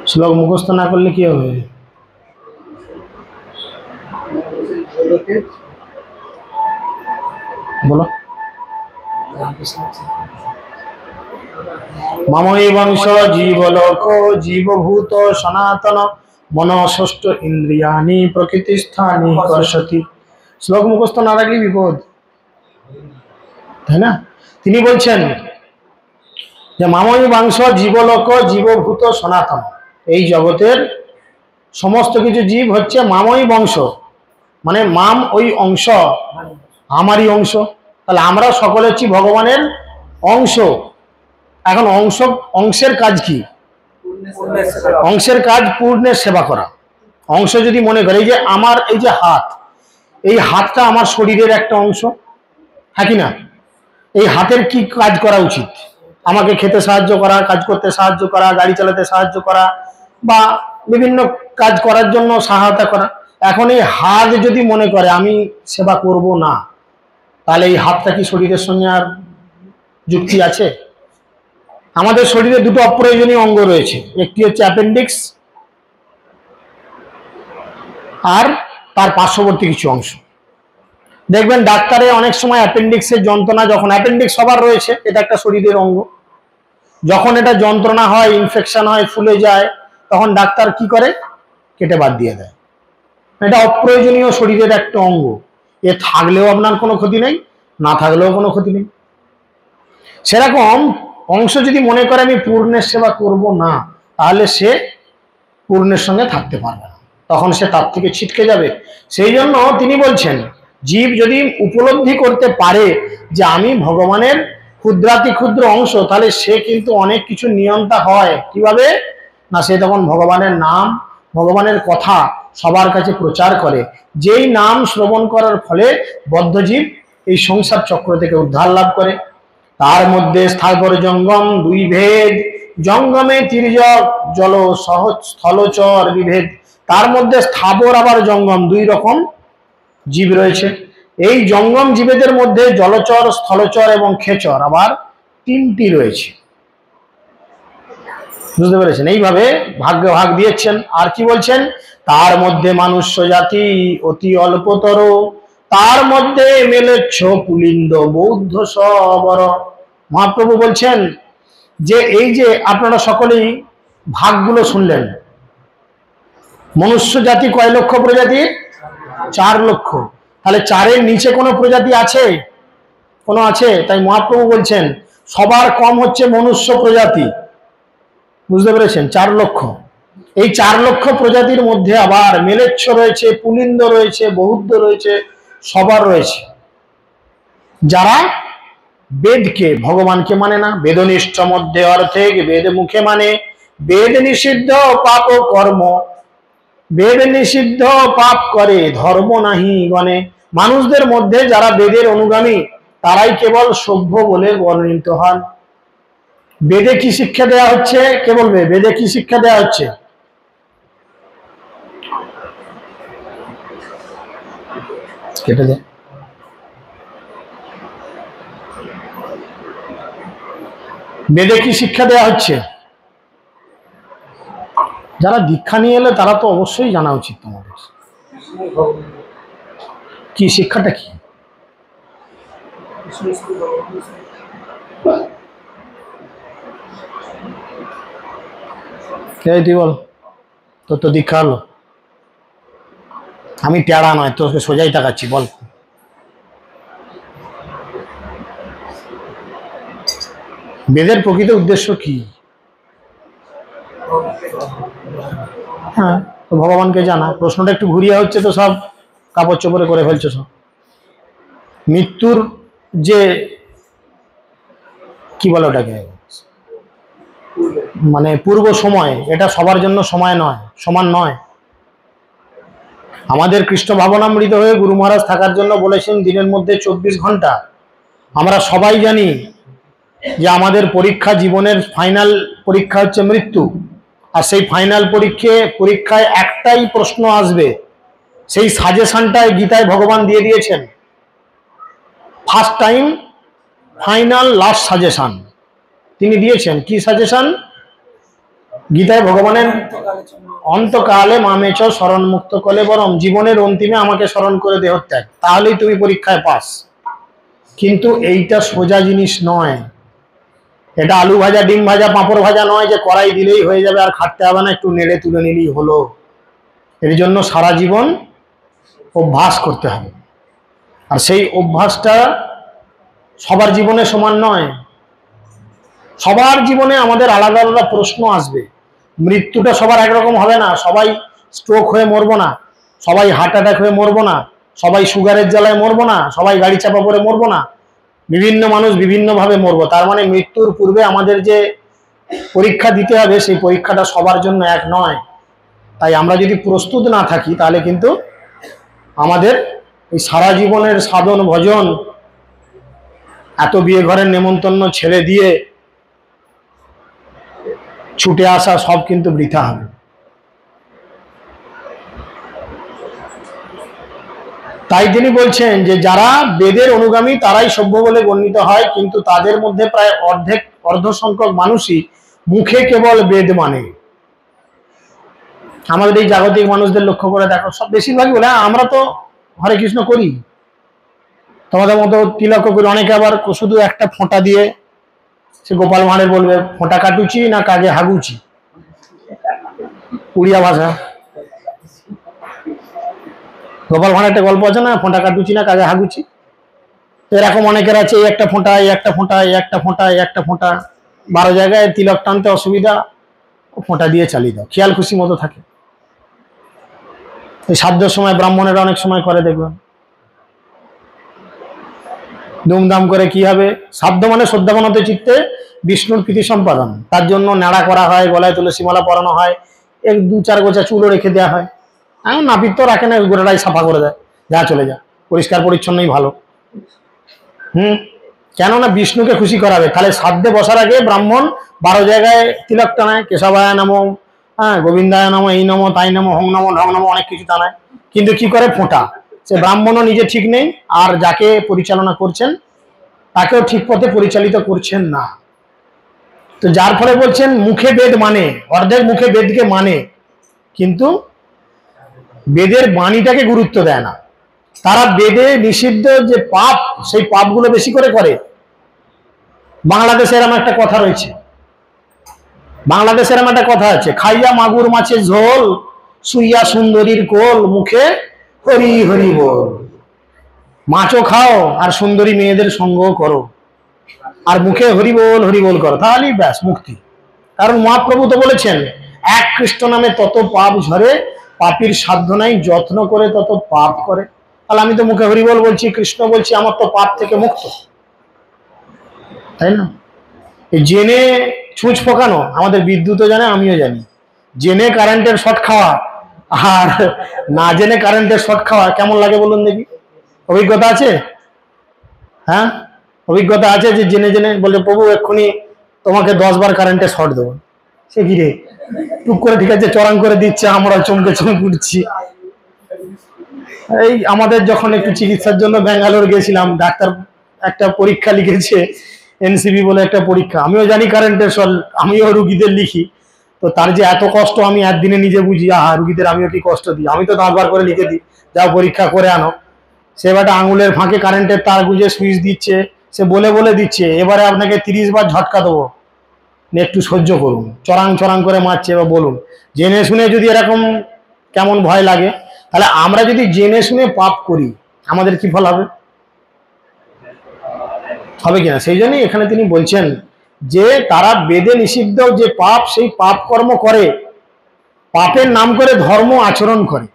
শ্লোক মুখস্থ না করলে কি হবে? বলো। মামই বংশ জীবলোক জীবভূত সনাতন মন ষষ্ঠ ইন্দ্রিয়ানি প্রকৃতিস্থানি কর্ষতি। শ্লোক মুখস্থ না রাখলে বিপদ, তাই না? তিনি বলছেন যে মামই বংশ জীবলোক জীবভূত সনাতন, এই জগতের সমস্ত কিছু জীব হচ্ছে মামই বংশ, মানে মাম ওই অংশ, আমারই অংশ। তাহলে আমরা সকলে হচ্ছি ভগবানের অংশ। এখন অংশের কাজ কি? অংশের কাজ পূর্ণের সেবা করা। অংশ যদি মনে করে এই যে আমার এই যে হাত, এই হাতটা আমার শরীরের একটা অংশ, হ্যাঁ কি না? এই হাতের কি কাজ করা উচিত? আমাকে খেতে সাহায্য করা, কাজ করতে সাহায্য করা, গাড়ি চালাতে সাহায্য করা, বা বিভিন্ন কাজ করার জন্য সহায়তা করা। এখন এই হাত যদি মনে করে আমি সেবা করব না, তাহলে এই হাতটা কি শরীরের সঙ্গে আর যুক্তি আছে? আমাদের শরীরে দুটো অপ্রয়োজনীয় অঙ্গ রয়েছে, একটি হচ্ছে অ্যাপেন্ডিক্স আর তার পার্শ্ববর্তী কিছু অংশ। দেখবেন ডাক্তারে অনেক সময় অ্যাপেন্ডিক্সের যন্ত্রণা, যখন অ্যাপেন্ডিক্স সবার রয়েছে, এটা একটা শরীরের অঙ্গ, যখন এটা যন্ত্রণা হয়, ইনফেকশন হয়, ফুলে যায়, তখন ডাক্তার কি করে? কেটে বাদ দিয়ে দেয়। এটা অপ্রয়োজনীয় শরীরের একটা অঙ্গ, এ থাকলেও আপনার কোনো ক্ষতি নেই, না থাকলেও কোনো ক্ষতি নেই। সেরকম অংশ যদি মনে করে আমি পূর্ণের সেবা করব না, তাহলে সে পূর্ণের সঙ্গে থাকতে পারবে না, তখন সে তার থেকে ছিটকে যাবে। সেই জন্য তিনি বলছেন জীব যদি উপলব্ধি করতে পারে যে আমি ভগবানের ক্ষুদ্রাতি ক্ষুদ্র অংশ, তাহলে সে কিন্তু অনেক কিছু নিয়ন্তা হয়। কিভাবে না? সে তখন ভগবানের নাম, ভগবানের কথা সবার কাছে প্রচার করে। যেই নাম শ্রবণ করার ফলে বদ্ধজীব এই সংসার চক্র থেকে উদ্ধার লাভ করে। তার মধ্যে স্থাবর জঙ্গম দুই ভেদ, জঙ্গমে তির্যক জল সহজ স্থলচর বিভেদ। তার মধ্যে স্থাবর আবার জঙ্গম দুই রকম জীব রয়েছে। এই জঙ্গম জীবেদের মধ্যে জলচর, স্থলচর এবং খেচর আবার তিনটি রয়েছে। বুঝতে পেরেছেন? এইভাবে ভাগ্য ভাগ দিয়েছেন। আর কি বলছেন? তার মধ্যে মানুষ্য জাতি অতি অল্পতর, তার মধ্যে মেলেচ্ছ পুলিন্দ বৌদ্ধ সবর। মহাপ্রভু বলছেন যে এই যে আপনারা সকলেই ভাগগুলো শুনলেন, মনুষ্য জাতি কয় লক্ষ প্রজাতি? 4 লক্ষ। তাহলে 4-এর নিচে কোনো প্রজাতি আছে? কোনো আছে? তাই মহাপ্রভু বলছেন সবার কম হচ্ছে মনুষ্য প্রজাতি। বুঝতে পেরেছেন? 4 লক্ষ। এই 4 লক্ষ প্রজাতির মধ্যে আবার মেলেচ্ছ রয়েছে, পুলিন্দ রয়েছে, বৌদ্ধ রয়েছে, সবার রয়েছে, যারা বেদকে, ভগবানকে মানে না। বেদনিষ্ঠ মধ্যে অর্থে বেদ মুখে মানে, বেদ নিষিদ্ধ পাপ কর্ম, বেদ নিষিদ্ধ পাপ করে ধর্ম নাহি গণে। মানুষদের মধ্যে যারা বেদের অনুগামী, তারাই কেবল সভ্য বলে বর্ণিত হন। বেদে কি শিক্ষা দেয়া হচ্ছে? কে বলবে বেদে কি শিক্ষা দেয়া হচ্ছে? কেটে দে। বেদে কি শিক্ষা দেয়া হচ্ছে? যারা দীক্ষা নিয়ে এলে তারা তো অবশ্যই জানা উচিত তোমাদের কি শিক্ষাটা কি। তুই বল, তোর তো দীক্ষা হলো। আমি টেড়া নয়, তোকে সোজাই তাকাচ্ছি, বল। বেদের প্রকৃত উদ্দেশ্য কি? হ্যাঁ, তো ভগবানকে জানা। প্রশ্নটা একটু ঘুরিয়ে হচ্ছে, তো সব কাপড় চোপড়ে করে ফেলছে সব। মৃত্যুর যে কি বলে ওটাকে, মানে পূর্ব সময়, এটা সবার জন্য সময় নয়, সমান নয়। আমাদের কৃষ্ণ ভাবনামৃত হয়ে গুরু মহারাজ থাকার জন্য বলেছেন দিনের মধ্যে 24 ঘন্টা। আমরা সবাই জানি যে আমাদের পরীক্ষা, জীবনের ফাইনাল পরীক্ষা হচ্ছে মৃত্যু। আর সেই ফাইনাল পরীক্ষায় একটাই প্রশ্ন আসবে, সেই সাজেশনটাই গীতায় ভগবান দিয়ে দিয়েছেন। First time final last suggestion তিনি দিয়েছেন। কি সাজেশন? গীতায় ভগবানের অন্তকালে মামেচ স্মরণ মুক্ত কলে বরম, জীবনের অন্তিমে আমাকে স্মরণ করে দেহত্যাগ, তাহলেই তুমি পরীক্ষায় পাস। কিন্তু এইটা সোজা জিনিস নয়। এটা আলু ভাজা, ডিম ভাজা, পাঁপড় ভাজা নয় যে কড়াই দিলেই হয়ে যাবে আর খাটতে হবে না, একটু নেড়ে তুলে নিলেই হলো। এর জন্য সারা জীবন অভ্যাস করতে হবে। আর সেই অভ্যাসটা সবার জীবনে সমান নয়। সবার জীবনে আমাদের আলাদা আলাদা প্রশ্ন আসবে। মৃত্যুটা সবার একরকম হবে না। সবাই স্ট্রোক হয়ে মরবো না, সবাই হার্ট অ্যাটাক হয়ে মরবো না, সবাই সুগারের জ্বালায় মরবো না, সবাই গাড়ি চাপা পড়ে মরবো না। বিভিন্ন মানুষ বিভিন্নভাবে মরবো। তার মানে মৃত্যুর পূর্বে আমাদের যে পরীক্ষা দিতে হবে সেই পরীক্ষাটা সবার জন্য এক নয়। তাই আমরা যদি প্রস্তুত না থাকি তাহলে কিন্তু আমাদের এই সারা জীবনের সাধন ভজন, এত বিয়ে ঘরের নেমন্তন্ন ছেড়ে দিয়ে ছুটে আসা সব কিন্তু বৃথা হবে। তাই তিনি বলছেন যে যারা বেদের অনুগামী তারাই সভ্য বলে গণ্যিত হয়, কিন্তু তাদের মধ্যে প্রায় অর্ধ সংখ্যক মানুষই মুখে কেবল বেদ মানে। আমাদের এই জাগতিক মানুষদের লক্ষ্য করে দেখো, সব বেশিরভাগই বলে আমরা তো হরে কৃষ্ণ করি, তোমাদের মতো তিলক করি। অনেকে আবার শুধু একটা ফোঁটা দিয়ে, সে গোপাল ভাঁড়ের বলবে ফোঁটা কাটুচি না কাগে হাগুচি, উড়িয়া ভাষা। গোপাল ভাঁড়ের একটা গল্প আছে না, ফোঁটা কাটুচি না কাগে হাগুচি। এরকম অনেকের আছে এই একটা ফোঁটা, এই একটা ফোঁটা, এই একটা ফোঁটা, এই একটা ফোঁটা, 12 জায়গায় তিলক টানতে অসুবিধা, ফোঁটা দিয়ে চালিয়ে দাও, খেয়াল খুশি মতো থাকে। এই সাধ্যের সময় ব্রাহ্মণেরা অনেক সময় করে, দেখবেন দুমদাম করে। কি হবে? সাধ্য মানে শ্রদ্ধাবনত চিত্তে বিষ্ণুর প্রীতি সম্পাদন। তার জন্য নাড়া করা হয়, গলায় তুলসীমালা পরানো হয়, 2-4 গোছা চুলও রেখে দেওয়া হয়। নাপিত তো রাখে না, গোটাটাই সাফা করে দেয়, যা চলে যা, পরিষ্কার পরিচ্ছন্নই ভালো। কেননা বিষ্ণুকে খুশি করাবে। তাহলে সাধ্যে বসার আগে ব্রাহ্মণ 12 জায়গায় তিলক টানায়, কেশবায় নমঃ, গোবিন্দায় নমঃ, এই নমঃ, তাই নমঃ, হং নমঃ, ঢং নমঃ, অনেক কিছু টানায়। কিন্তু কি করে? ফোঁটা। সে ব্রাহ্মণও নিজে ঠিক নেই, আর যাকে পরিচালনা করছেন তাকেও ঠিক পথে পরিচালিত করছেন না। তো যার ফলে বলছেন মুখে বেদ মানে, অর্ধেক মুখে বেদকে মানে, কিন্তু বেদের বাণীটাকে গুরুত্ব দেয় না। তারা বেদে নিষিদ্ধ যে পাপ, সেই পাপগুলো বেশি করে করে। বাংলাদেশে এরকম একটা কথা রয়েছে, বাংলাদেশের একটা কথা আছে, খাইয়া মাগুর মাছের ঝোল, শুইয়া সুন্দরীর কোল, মুখে হরি হরি বল। মাছও খাও আর সুন্দরী মেয়েদের সঙ্গ করো, আর মুখে হরি বল করো, তাহলেই ব্যাস মুক্তি। কারণ মহাপ্রভু তো বলেছেন, এক কৃষ্ণ নামে তত পাপ ঝরে, পাপীর সাধ্য নাই যত্ন করে তত পাপ করে। তাহলে আমি তো মুখে হরি বল বলছি, কৃষ্ণ বলছি, আমার তো পাপ থেকে মুক্ত, তাই না? জেনে ছুঁচ ফোকানো, আমাদের বিদ্যুৎও জানে, আমিও জানি। জেনে কারেন্টের শর্ট খাওয়া আর না জেনে কারেন্টের শর্ট খাওয়া কেমন লাগে বলুন দেখি? অভিজ্ঞতা আছে? হ্যাঁ, অভিজ্ঞতা আছে যে জেনে জেনে বলে প্রভু এক্ষুনি তোমাকে 10 বার কারেন্টের শর্ট দেবো। সে কি রে, টুক করে ঠিক আছে চড়াং করে দিচ্ছে, আমরা চমকে উঠছি। এই আমাদের যখন একটু চিকিৎসার জন্য ব্যাঙ্গালোর গেছিলাম, ডাক্তার একটা পরীক্ষা লিখেছে, এনসিবি বলে একটা পরীক্ষা। আমিও জানি কারেন্টের শর্ট, আমিও রুগীদের লিখি। তো তার যে এত কষ্ট আমি একদিনে নিজে বুঝি, রুগীদের আমিও কি কষ্ট দিই। আমি তো 10 বার করে লিখে দিই, যাও পরীক্ষা করে আনো। সে একটা আঙুলের ফাঁকে কারেন্টের তার গুঁজে সুইচ দিচ্ছে, সে বলে দিচ্ছে এবারে আপনাকে 30 বার ঝটকা দেবো, একটু সহ্য করুন। চড়াং করে মারছে। এবার বলুন, জেনে শুনে যদি এরকম কেমন ভয় লাগে, তাহলে আমরা যদি জেনে শুনে পাপ করি আমাদের কি ফল হবে? হবে কিনা? সেই জন্যই এখানে তিনি বলছেন যে তারা বেদে নিষিদ্ধ যে পাপ, সেই পাপ কর্ম করে, পাপের নাম করে ধর্ম আচরণ করে,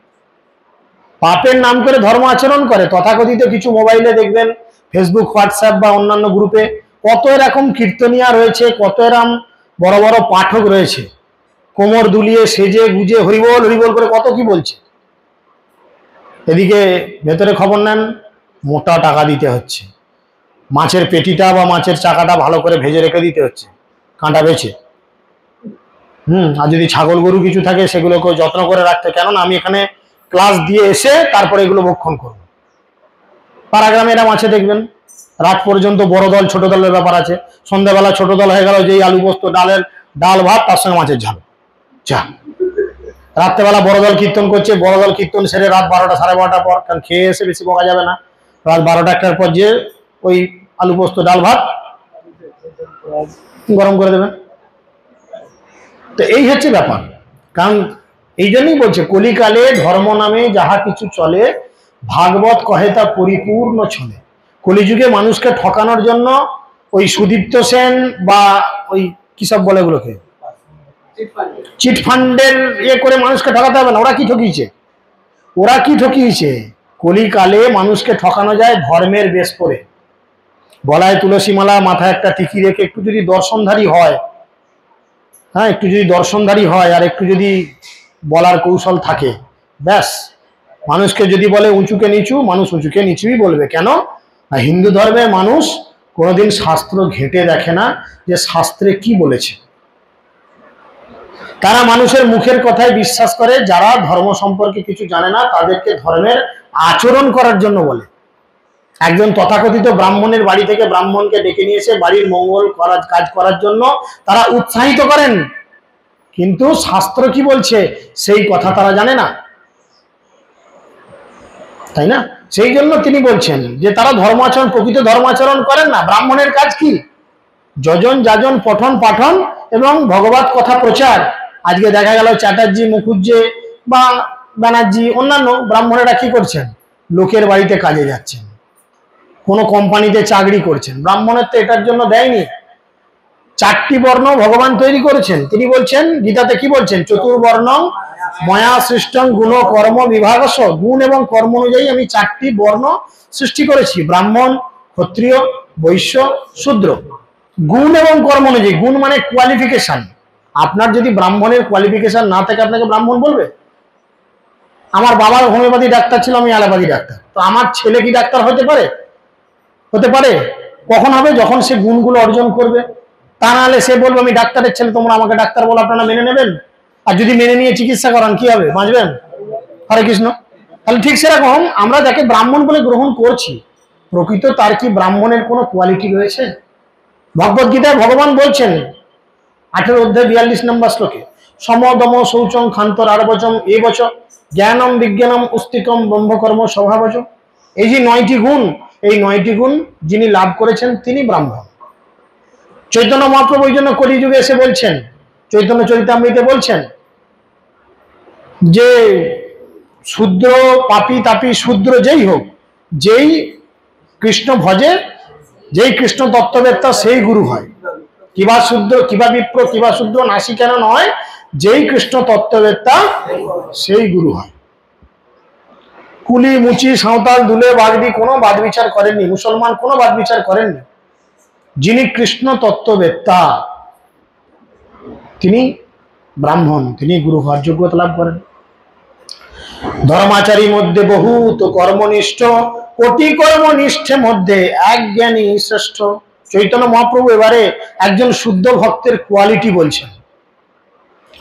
পাপের নাম করে ধর্ম আচরণ করে। তথাকথিত কিছু মোবাইলে দেখবেন, ফেসবুক, হোয়াটসঅ্যাপ বা অন্যান্য গ্রুপে কত এরকম কীর্তনিয়া রয়েছে, কত এরকম বড় বড় পাঠক রয়েছে, কোমর দুলিয়ে সেজে গুজে হরিবল করে কত কি বলছে। এদিকে ভেতরে খবর নেন, মোটা টাকা দিতে হচ্ছে, মাছের পেটিটা বা মাছের চাকাটা ভালো করে ভেজে রেখে দিতে হচ্ছে, কাঁটা বেছে। আর যদি ছাগল গরু কিছু থাকে সেগুলোকে যত্ন করে রাখতে, কেননা আমি এখানে ক্লাস দিয়ে এসে তারপরে এগুলো ভক্ষণ করবো। পাড়াগ্রামে এরা মাছে দেখবেন রাত পর্যন্ত বড় দল ছোট দলের ব্যাপার আছে। সন্ধ্যাবেলা ছোট দল হয়ে গেল, যেই আলু পোস্ত, ডাল ভাত, তার সঙ্গে মাছের ঝাল, চা। রাত্রেবেলা বড় দল কীর্তন করছে, বড় দল কীর্তন সেরে রাত 12টা 12:30 পর, কারণ খেয়ে এসে বেশি বকা যাবে না, রাত 12টা 1টার পর যে ওই আলু পোস্ত, ডাল ভাত, গরম করে দেবেন। তো এই হচ্ছে ব্যাপার। কারণ এই জন্যই বলছে কলিকালে ধর্ম নামে যাহা কিছু চলে, ভাগবত কহে তা পরিপূর্ণ চলে। কলিযুগে মানুষকে ঠকানোর জন্য ওই সুদীপ্ত সেন বা ওই কি সব বলে এগুলোকে চিটফান্ডের করে মানুষকে ঠকাতে হবে না। ওরা কি ঠকিয়েছে? ওরা কি ঠকিয়েছে? কলিকালে মানুষকে ঠকানো যায় ধর্মের বেশ করে, গলায় তুলসী মালা, মাথায় একটা টিকি রেখে একটু যদি দর্শনধারী হয়, হ্যাঁ একটু যদি দর্শনধারী হয় আর একটু যদি বলার কৌশল থাকে, ব্যাস। মানুষকে যদি বলে উঁচুকে নিচু, মানুষ উঁচুকে নিচুই বলবে। কেন? হিন্দু ধর্মের মানুষ কোনোদিন শাস্ত্র ঘেঁটে দেখে না যে শাস্ত্রে কি বলেছে। তারা মানুষের মুখের কথায় বিশ্বাস করে। যারা ধর্ম সম্পর্কে কিছু জানে না তাদেরকে ধর্মের আচরণ করার জন্য বলে। একজন তথাকথিত ব্রাহ্মণের বাড়ি থেকে ব্রাহ্মণকে ডেকে নিয়ে এসে বাড়ির মঙ্গল করার কাজ করার জন্য তারা উৎসাহিত করেন, কিন্তু শাস্ত্র কি বলছে সেই কথা তারা জানে না, তাই না? সেই জন্য তিনি বলছেন যে তারা ধর্মাচরণ, প্রকৃত ধর্মাচরণ করেন না। ব্রাহ্মণের কাজ কি? যজন যাজন পঠন পাঠন এবং ভগবত কথা প্রচার। আজকে দেখা গেল চ্যাটার্জি, মুখুজ্জে বা ব্যানার্জি, অন্যান্য ব্রাহ্মণেরা কি করছেন? লোকের বাড়িতে কাজে যাচ্ছেন, কোনো কোম্পানিতে চাকরি করছেন। ব্রাহ্মণের তো এটার জন্য দেয়নি। 4টি বর্ণ ভগবান তৈরি করেছেন। তিনি বলছেন, গীতাতে কি বলছেন? চতুর্বর্ণ ময়া সৃষ্টং গুণ কর্ম বিভাগস। গুণ এবং কর্ম অনুযায়ী আমি 4টি বর্ণ সৃষ্টি করেছি, ব্রাহ্মণ, ক্ষত্রিয়, বৈশ্য, শূদ্র। গুণ এবং কর্ম অনুযায়ী। গুণ মানে কোয়ালিফিকেশন। আপনার যদি ব্রাহ্মণের কোয়ালিফিকেশন না থাকে আপনাকে ব্রাহ্মণ বলবে? আমার বাবার হোমিওপ্যাথি ডাক্তার ছিল, আমি অ্যালোপ্যাথি ডাক্তার, তো আমার ছেলে কি ডাক্তার হতে পারে? হতে পারে। কখন হবে? যখন সে গুণগুলো অর্জন করবে। তা নাহলে সে বলবে আমি ডাক্তারের ছেলে, তোমরা আমাকে ডাক্তার বলো, আপনারা মেনে নেবেন? আর যদি মেনে নিয়ে চিকিৎসা করান কি হবে? বাঁচবেন? হরে কৃষ্ণ। তাহলে ঠিক সেরকম আমরা যাকে ব্রাহ্মণ বলে গ্রহণ করছি, প্রকৃত তার কি ব্রাহ্মণের কোনো কোয়ালিটি রয়েছে? ভগবদ গীতায় ভগবান বলছেন 18 অধ্যায় 42 নম্বর শ্লোকে, সমদম শৌচং ক্ষান্তর আরবচম এ বচ জ্ঞানম বিজ্ঞানম উস্তিকম ব্রহ্মকর্ম স্বভাবচ। এই যে 9টি গুণ, এই 9টি গুণ যিনি লাভ করেছেন তিনি ব্রাহ্মণ। চৈতন্য মহাপ্রভু এই জন্য কলিযুগে এসে বলছেন, চৈতন্য চরিতামৃতে বলছেন যে শূদ্র, পাপী তাপী শূদ্র যেই হোক, যেই কৃষ্ণ ভজে, যেই কৃষ্ণ তত্ত্ববেত্তা সেই গুরু হয়। কিবা শূদ্র কিবা বিপ্র কিবা শূদ্র নাসি কেন নয়, যেই কৃষ্ণ তত্ত্ববেত্তা সেই গুরু হয়। কুলি, মুচি, সাঁওতাল, দুলে, বাগদি কোনো বাদ বিচার করেননি, মুসলমান কোনো বাদ বিচার করেননি। যিনি কৃষ্ণ তত্ত্ববেত্তা তিনি ব্রাহ্মণ, তিনি গুরু হওয়ার যোগ্যতা লাভ করেন। ধর্মাচারী মধ্যে বহুত কর্মনিষ্ঠ, কোটি কর্মনিষ্ঠে মধ্যে এক জ্ঞানী শ্রেষ্ঠ। চৈতন্য মহাপ্রভু এবারে একজন শুদ্ধ ভক্তের কোয়ালিটি বলছেন,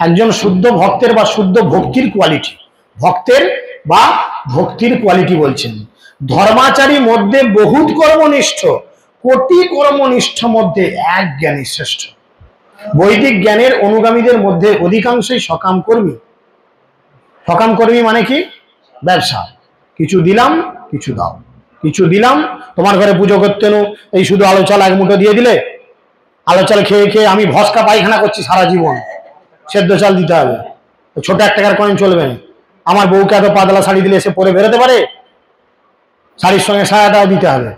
একজন শুদ্ধ ভক্তের বা শুদ্ধ ভক্তির কোয়ালিটি, ভক্তের বা ভক্তির কোয়ালিটি বলছেন। ধর্মাচারী মধ্যে বহুত কর্মনিষ্ঠ, কোটি কর্মনিষ্ঠ মধ্যে এক জ্ঞানী শ্রেষ্ঠ। বৈদিক জ্ঞানের অনুগামীদের মধ্যে অধিকাংশই সকাম কর্মী। সকাম কর্মী মানে কি? ব্যবসা, কিছু দিলাম কিছু দাও, কিছু দিলাম। তোমার ঘরে পুজো করতে নো, এই শুধু আলো চাল এক মুঠো দিয়ে দিলে, আলো চাল খেয়ে খেয়ে আমি ভস্কা পায়খানা করছি সারা জীবন, সেদ্ধ চাল দিতে হবে। ছোট 1 টাকার কয়েন চলবে না। আমার বউকে এত পাতলা শাড়ি দিলে সে পরে বেরোতে পারে? শাড়ির সঙ্গে সায়াটাও দিতে হবে।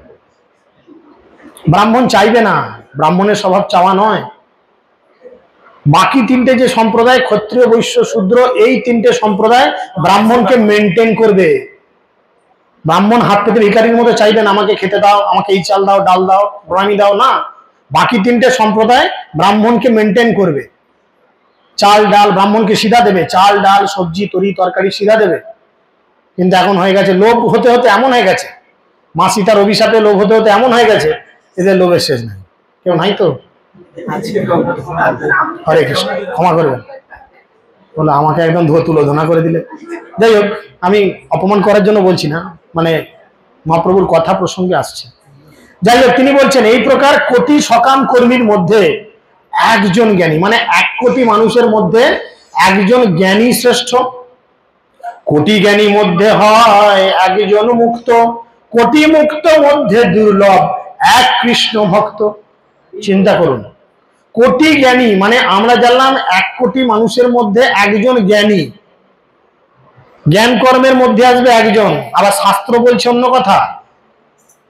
ব্রাহ্মণ চাইবে না, ব্রাহ্মণের স্বভাব চাওয়া নয়। বাকি 3টে যে সম্প্রদায়, ক্ষত্রিয়, বৈশ্য, শূদ্র, এই 3টে সম্প্রদায় ব্রাহ্মণকে মেনটেন করবে। ব্রাহ্মণ হাত পেতে ভিখারির মতো চাইবেন আমাকে খেতে দাও, আমাকে এই চাল দাও, ডাল দাও, গোড়ামি দাও, না। বাকি 3টে সম্প্রদায় ব্রাহ্মণকে মেনটেন করবে। চাল ডাল ব্রাহ্মণকে সিধা দেবে, চাল ডাল সবজি তরি তরকারি সিধা দেবে। কিন্তু এখন হয়ে গেছে, লোভ হতে হতে এমন হয়ে গেছে, মাসি তার অভিশাপে লোভ হতে হতে এমন হয়ে গেছে, এদের লোভের শেষ নাই। কেউ নাই তো? হরে কৃষ্ণ, ক্ষমা করবেন। বলে আমাকে একদম তুলোধনা করে দিলে। যাই হোক, আমি অপমান করার জন্য বলছি না, মানে মহাপ্রভুর কথা প্রসঙ্গে আসছে। যাই হোক, তিনি বলছেন এই প্রকার কোটি সকাম কর্মীর মধ্যে একজন জ্ঞানী, মানে 1 কোটি মানুষের মধ্যে একজন জ্ঞানী শ্রেষ্ঠ। কোটি জ্ঞানী মধ্যে হয় একজন মুক্ত, কোটি মুক্ত মধ্যে দুর্লভ এক কৃষ্ণ ভক্ত। চিন্তা করুন, কোটি জ্ঞানী মানে আমরা জানলাম 1 কোটি মানুষের মধ্যে একজন জ্ঞানী, জ্ঞান কর্মের মধ্যে আসবে একজন। আবার শাস্ত্র বলছে অন্য কথা,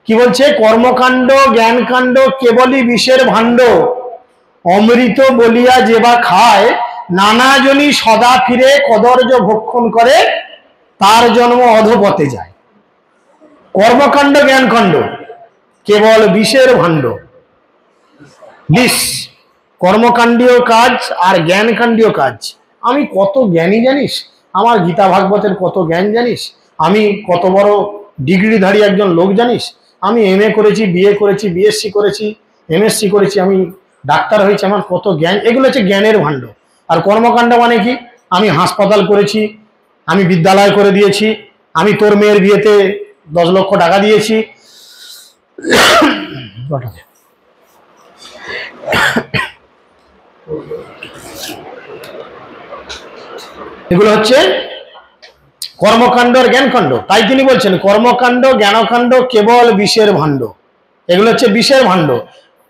কি বলছে? কর্মকাণ্ড জ্ঞানকাণ্ড কেবলই বিষের ভাণ্ড, অমৃত বলিয়া যেবা খায়, নানাজনই সদা ফিরে কদর্য ভক্ষণ করে, তার জন্ম অধপথে যায়। কর্মকাণ্ড জ্ঞানকাণ্ড কেবল বিষের ভাণ্ড, বিষ, কর্মকাণ্ডীয় কাজ আর জ্ঞানকাণ্ডীয় কাজ। আমি কত জ্ঞানী জানিস, আমার গীতা ভাগবতের কত জ্ঞান জানিস, আমি কত বড় ডিগ্রিধারী একজন লোক জানিস, আমি MA করেছি, BA করেছি, BSc করেছি, MSc করেছি, আমি ডাক্তার হয়েছি, আমার কত জ্ঞান। এগুলো হচ্ছে জ্ঞানের ভাণ্ড। আর কর্মকাণ্ড মানে কি? আমি হাসপাতাল করেছি, আমি বিদ্যালয় করে দিয়েছি, আমি তোর মেয়ের বিয়েতে 10 লক্ষ টাকা দিয়েছি। এগুলো হচ্ছে কর্মকাণ্ড আর জ্ঞানকাণ্ড। তাই তিনি বলছেন কর্মকাণ্ড জ্ঞানকাণ্ড কেবল বিষের ভাণ্ড, এগুলো হচ্ছে বিষের ভাণ্ড।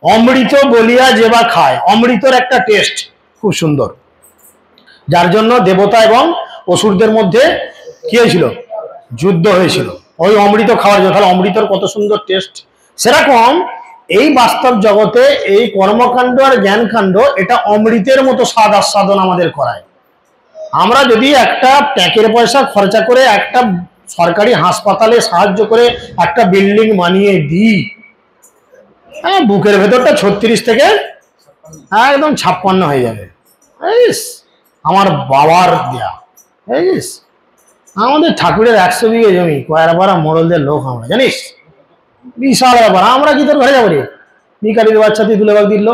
অমৃত বলিয়া যেবা খায়, অমৃতর একটা টেস্ট খুব সুন্দর, যার জন্য দেবতা এবং অসুরদের মধ্যে কি হয়েছিল? যুদ্ধ হয়েছিল ওই অমৃত খাওয়ার জন্য। তাহলে অমৃতর কত সুন্দর টেস্ট। সেরকম এই বাস্তব জগতে এই কর্মকাণ্ড আর জ্ঞানকাণ্ড এটা অমৃতের মতো স্বাদ আস্বাদন আমাদের করায়। আমরা যদি একটা ট্যাক্সের পয়সা খরচা করে একটা সরকারি হাসপাতালে সাহায্য করে একটা বিল্ডিং বানিয়ে দিই, হ্যাঁ, বুকের ভেতরটা 36 থেকে একদম 56 হয়ে যাবে। আমার বাবার দেয়া। আমাদের ঠাকুরের 100 বিঘে জমি, কয়ারপাড়া মোড়লদের লোক আমরা, জানিস, বিশাল ব্যাপার। আমরা কি তোর ঘরে যাবো রে? বিকারির বাচ্চা তুই তুলে বাগ দিল।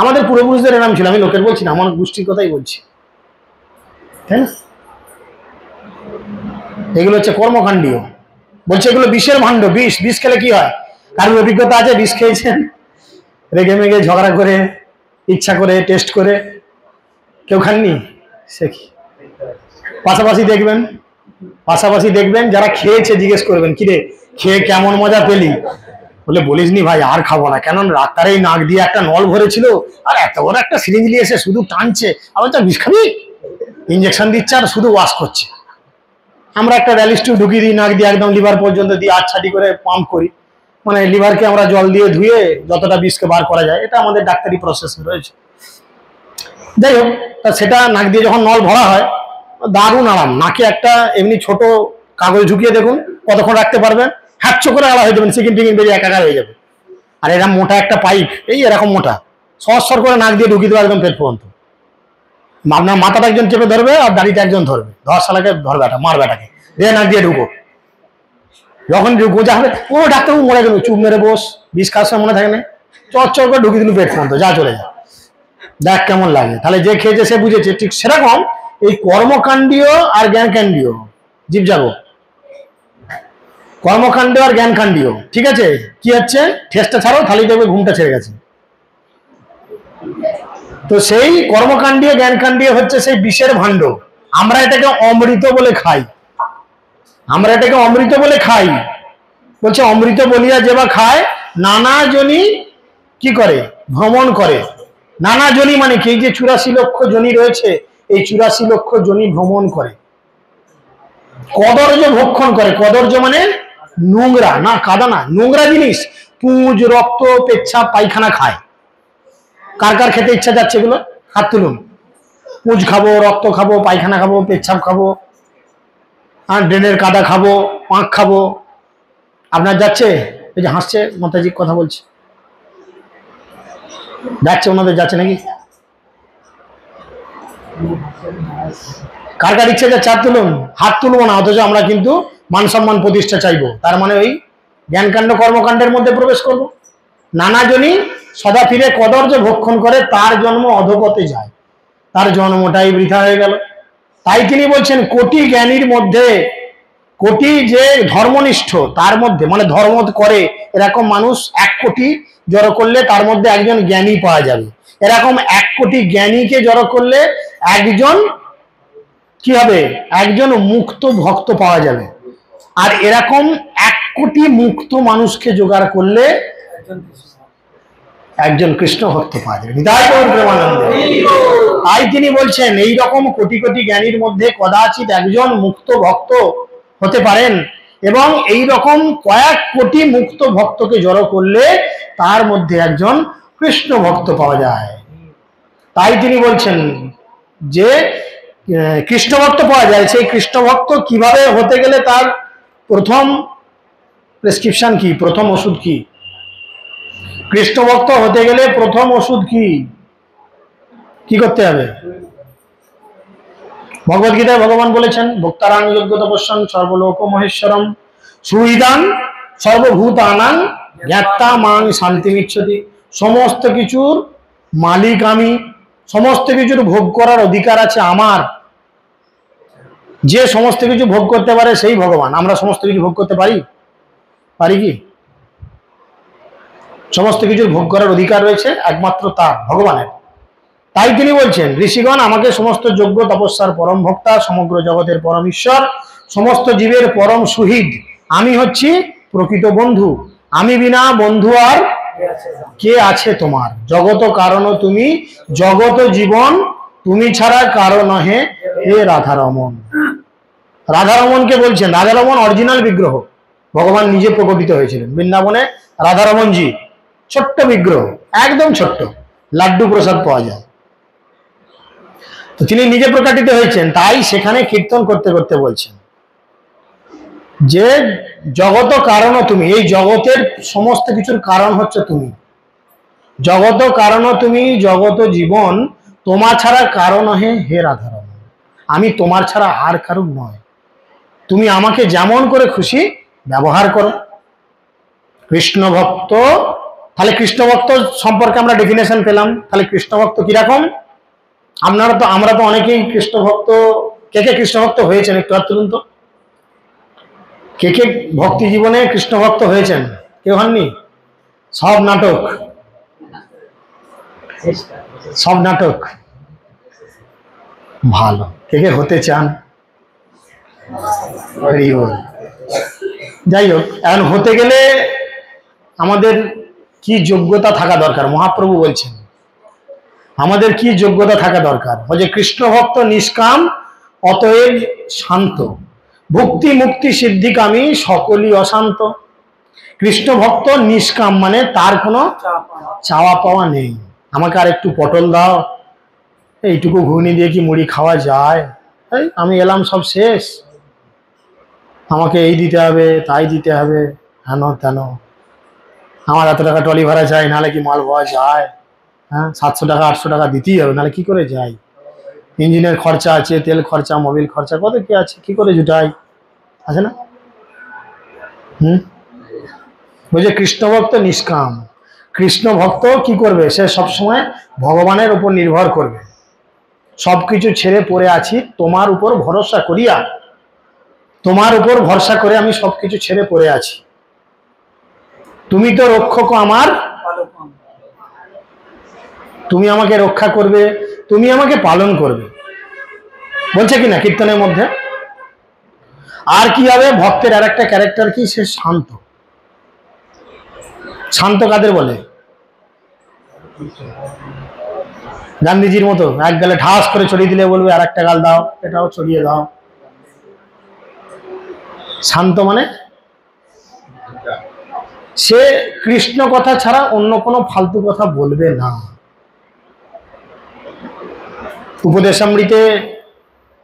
আমাদের পূর্বপুরুষদের এরকম ছিল, আমি লোকের বলছি না, আমার গোষ্ঠীর কথাই বলছি, তাই না? এগুলো হচ্ছে কর্মকাণ্ডীয়। বলছে এগুলো বিষের ভাণ্ড। বিষ, বিষ খেলে কি হয়? কারোর অভিজ্ঞতা আছে বিষ খেয়েছেন? রেগে মেগে ঝগড়া করে ইচ্ছা করে টেস্ট করে কেউ খাননি? সে কি পাশাপাশি দেখবেন যারা খেয়েছে জিজ্ঞেস করবেন, কিরে খেয়ে কেমন মজা পেলি? বলে বলিস নি ভাই, আর খাবো না। কেন? ডাক্তারেই নাক দিয়ে একটা নল ভরেছিল আর এত বড় একটা সিরিঞ্জ নিয়ে এসে শুধু টানছে, আবার তো বিষ খাবি, ইঞ্জেকশন দিচ্ছে আর শুধু ওয়াশ করছে। আমরা একটা র্যালিস্টিউ ঢুকিয়ে দিই নাক দিয়ে একদম লিভার পর্যন্ত দিয়ে আচ্ছাটি করে পাম্প করি, মানে লিভারকে আমরা জল দিয়ে ধুয়ে যতটা বিষকে বার করা যায়, এটা আমাদের ডাক্তারি প্রসেস রয়েছে। যাই হোক, তা সেটা নাক দিয়ে যখন নল ভরা হয় দারুণ আরাম। নাকে একটা এমনি ছোট কাগজ ঢুকিয়ে দেখুন কতক্ষণ রাখতে পারবেন, হ্যাচ্ছ করে আলাদা হয়ে যাবেন, সিকিম টিকিম বেরিয়ে একাকার হয়ে যাবে। আর এরকম মোটা একটা পাইপ, এই এরকম মোটা, সর করে নাক দিয়ে ঢুকিয়ে দেবো একদম পেট পর্যন্ত। আপনার মাথাটা একজন চেপে ধরবে আর দাড়িটা একজন ধরবে, 10 সালাকে ধরবে, একটা মার বেটাকে দিয়ে নাক দিয়ে ঢুকো। যখন গোজা হবে, ও ডাক্তারবাবু মরে গেল, চুপ মেরে বস, বিষ খাওয়ার সময় মনে থাকে না, চর করে ঢুকিয়ে দিল পেট পর্যন্ত, যা চলে যা, দেখ কেমন লাগে। তাহলে যে খেয়েছে সে বুঝেছে। ঠিক সেরকম এই কর্মকাণ্ডীয় আর জ্ঞানকাণ্ডীয় জীব জগৎ, কর্মকাণ্ড আর জ্ঞানকাণ্ডীয়, ঠিক আছে? কি হচ্ছে? ঠেসটা ছাড়ো, থালি দেখবে ঘুমটা ছেড়ে গেছে। তো সেই কর্মকাণ্ডীয় জ্ঞানকাণ্ডীয় হচ্ছে সেই বিষের ভাণ্ড। আমরা এটাকে অমৃত বলে খাই, বলছে অমৃত বলিয়া যেবা খায়, নানা জনি কি করে? ভ্রমণ করে। নানা জনি মানে কি? যে 84 লক্ষ জনি রয়েছে, এই 84 লক্ষ জনি ভ্রমণ করে, কদর্য ভক্ষণ করে। কদর্য মানে নোংরা, না কাদা না, নোংরা জিনিস, পুঁজ, রক্ত, পেচ্ছাপ, পায়খানা খায়। কার কার খেতে ইচ্ছা যাচ্ছে এগুলো? হাত তুলুন। পুঁজ খাবো, রক্ত খাবো, পায়খানা খাবো, পেচ্ছাপ খাবো, আর ড্রেনের কাদা খাবো, পাঁক খাবো। আপনার যাচ্ছে? এই যে হাসছে মাতাজি, কথা বলছে, যাচ্ছে? ওনাদের যাচ্ছে নাকি? কার কার ইচ্ছে যাচ্ছে হাত তুলুন। হাত তুলবো না, অথচ আমরা কিন্তু মান সম্মান প্রতিষ্ঠা চাইবো। তার মানে ওই জ্ঞানকাণ্ড কর্মকাণ্ডের মধ্যে প্রবেশ করব। নানাজনই সদা ফিরে কদর্য ভক্ষণ করে, তার জন্ম অধপথে যায়, তার জন্মটাই বৃথা হয়ে গেল। তাই তিনি বলছেন কোটি জ্ঞানীর মধ্যে, কোটি যে ধর্মনিষ্ঠ তার মধ্যে, মানে ধর্ম করে এরকম মানুষ 1 কোটি জড়ো করলে তার মধ্যে একজন জ্ঞানী পাওয়া যাবে। এরকম 1 কোটি জ্ঞানীকে জড়ো করলে একজন কি হবে? একজন মুক্ত ভক্ত পাওয়া যাবে। আর এরকম 1 কোটি মুক্ত মানুষকে জোগাড় করলে একজন কৃষ্ণ ভক্ত পাওয়া যাবে। নিতাই গৌর প্রেমানন্দে। তাই তিনি বলছেন এই রকম কোটি কোটি জ্ঞানীর মধ্যে কদাচিৎ একজন মুক্ত ভক্ত হতে পারেন, এবং এই রকম কয়েক কোটি মুক্ত ভক্তকে জড়ো করলে তার মধ্যে একজন কৃষ্ণ ভক্ত পাওয়া যায়। তাই তিনি বলছেন যে কৃষ্ণ ভক্ত পাওয়া যায়। সেই কৃষ্ণ ভক্ত কিভাবে হতে গেলে তার প্রথম প্রেসক্রিপশন কি, প্রথম ওষুধ কি? কৃষ্ণ ভক্ত হতে গেলে প্রথম ওষুধ কি, কি করতে হবে? ভগবদ গীতায় ভগবান বলেছেন ভক্তারাং যোগ্য তপস্যাং সর্বলোক মহেশ্বরম সুহৃদান সর্বভূতানাং জ্ঞাত্তা মাং শান্তিমিচ্ছতি। সমস্ত কিছুর মালিক আমি, সমস্ত কিছুর ভোগ করার অধিকার আছে আমার। যে সমস্ত কিছু ভোগ করতে পারে সেই ভগবান। আমরা সমস্ত কিছু ভোগ করতে পারি? পারি কি? সমস্ত কিছুর ভোগ করার অধিকার রয়েছে একমাত্র তার, ভগবানের। তাই তিনি বলছেন ঋষিগণ আমাকে সমস্ত যোগ্য তপস্যার পরম ভক্তা, সমগ্র জগতের পরম ঈশ্বর, সমস্ত জীবের পরম সুহৃদ, আমি হচ্ছি প্রকৃত বন্ধু। আমি বিনা বন্ধু আর কে আছে তোমার? জগত কারণ তুমি, জগত জীবন তুমি ছাড়া কারো নহে হে রাধারমন। রাধারমনকে বলছেন, রাধারমন অরিজিনাল বিগ্রহ, ভগবান নিজে প্রকটিত হয়েছিলেন বৃন্দাবনে। রাধারমনজি ছোট্ট বিগ্রহ, একদম ছোট্ট, লাড্ডু প্রসাদ পাওয়া যায়। তো তিনি নিজে প্রকাটিত হয়েছেন, তাই সেখানে কীর্তন করতে করতে বলছেন যে জগত কারণ তুমি, এই জগতের সমস্ত কিছুর কারণ হচ্ছে তুমি। জগত কারণ তুমি, জগত জীবন তোমার ছাড়া কারণ হে হে রাধারমন। আমি তোমার ছাড়া আর কারণ নয়। তুমি আমাকে যেমন করে খুশি ব্যবহার করো। কৃষ্ণ ভক্ত, তাহলে কৃষ্ণ ভক্ত সম্পর্কে আমরা ডেফিনেশন পেলাম। তাহলে কৃষ্ণ ভক্ত কিরকম? আমরা তো অনেকেই কৃষ্ণ ভক্ত। কে কে কৃষ্ণ ভক্ত হয়েছেন একটু হাত তুলুন তো। কে কে ভক্তি জীবনে কৃষ্ণ ভক্ত হয়েছেন? কেউ হননি? সব নাটক, সব নাটক। ভালো। কে কে হতে চান? যাই হোক, এখন হতে গেলে আমাদের কি যোগ্যতা থাকা দরকার? মহাপ্রভু বলছেন আমাদের কি যোগ্যতা থাকা দরকার। যে কৃষ্ণ ভক্ত নিষ্কাম অতএব শান্ত, ভক্তি মুক্তি সিদ্ধিকামী সকলই অশান্ত। কৃষ্ণ ভক্ত নিষ্কাম মানে তার কোনো চাওয়া পাওয়া নেই। আমাকে আর একটু পটল দাও, এইটুকু ঘুগনি দিয়ে কি মুড়ি খাওয়া যায়? এই আমি এলাম, সব শেষ, আমাকে এই দিতে হবে তাই দিতে হবে, হেন তেন, আমার এত টাকা ট্রলি ভাড়া চাই, নাহলে কি মাল পাওয়া যায়? হ্যাঁ, 700 টাকা 800 টাকা দিতেই হবে, নাহলে কি করে যাই? ইঞ্জিনের খরচা আছে, তেল খরচা, মোবিল খরচা, কত কি আছে, কি করে জুটাই? আছে না? বুঝে কৃষ্ণ ভক্ত নিষ্কাম। কৃষ্ণ ভক্ত কি করবে? সে সবসময় ভগবানের উপর নির্ভর করবে। সবকিছু ছেড়ে পড়ে আছি তোমার উপর ভরসা করিয়া, তোমার উপর ভরসা করে আমি সবকিছু ছেড়ে পড়ে আছি। তুমি তো রক্ষক আমার, তুমি আমাকে রক্ষা করবে, তুমি আমাকে পালন করবে, বলছে কিনা কীর্তনের মধ্যে। আর কি হবে? ভক্তের আর একটা ক্যারেক্টার কি? সে শান্ত। শান্ত কাদের বলে? গান্ধীজির মতো এক গালে ঠাস করে ছড়িয়ে দিলে বলবে আর একটা গাল দাও, এটাও ছড়িয়ে দাও। শান্ত মানে সে কৃষ্ণ কথা ছাড়া অন্য কোনো ফালতু কথা বলবে না। উপদেশামৃতে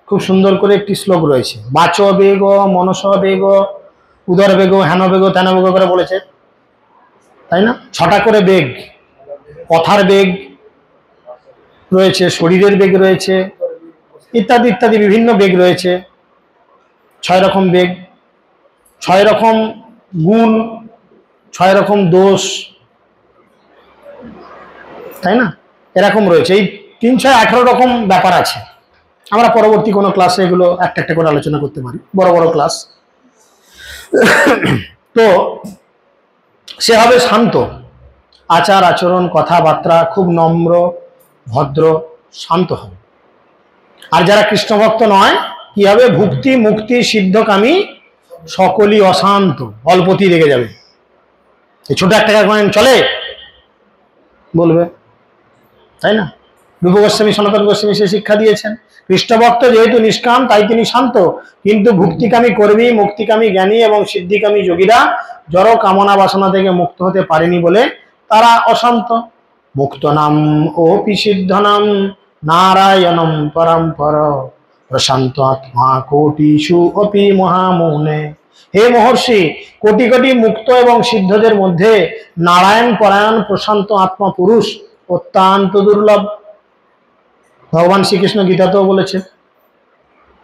খুব সুন্দর করে একটি শ্লোক রয়েছে, বাচ বেগ মনস বেগ উদর বেগ হেন বেগ তেন বেগ করে বলেছে, তাই না? 6টা করে বেগ, কথার বেগ রয়েছে, শরীরের বেগ রয়েছে, ইত্যাদি ইত্যাদি বিভিন্ন বেগ রয়েছে। 6 রকম বেগ, 6 রকম গুণ, 6 রকম দোষ, তাই না? এরকম রয়েছে। এই 3, 6, 18 রকম ব্যাপার আছে। আমরা পরবর্তী কোনো ক্লাসে এগুলো একটা একটা করে আলোচনা করতে পারি, বড় বড় ক্লাস। তো সে হবে শান্ত, আচার আচরণ কথাবার্তা খুব নম্র ভদ্র শান্ত হবে। আর যারা কৃষ্ণ ভক্ত নয় কি হবে? ভুক্তি মুক্তি সিদ্ধকামী সকলই অশান্ত, অল্পতেই রেগে যাবে। ছোট একটা কয়েন চলে, বলবে, তাই না? রূপ গোস্বামী সনাতন গোস্বামী সে শিক্ষা দিয়েছেন। কৃষ্ণ ভক্ত যেহেতু নিষ্কাম তাই তিনি শান্ত, কিন্তু ভুক্তিকামী কর্মী, মুক্তিকামী জ্ঞানী এবং সিদ্ধিকামী যোগীরা জড় কামনা বাসনা থেকে মুক্ত হতে পারেনি বলে তারা অশান্ত। মুক্ত নাম ওপি সিদ্ধ নাম নারায়ণম পরম্পর প্রশান্ত আত্মা কোটিষু অপি মহামৌনে। হে মহর্ষি, কোটি কোটি মুক্ত এবং সিদ্ধদের মধ্যে নারায়ণ পরায়ণ প্রশান্ত আত্মা পুরুষ অত্যন্ত দুর্লভ। ভগবান শ্রীকৃষ্ণ গীতাতেও বলেছেন।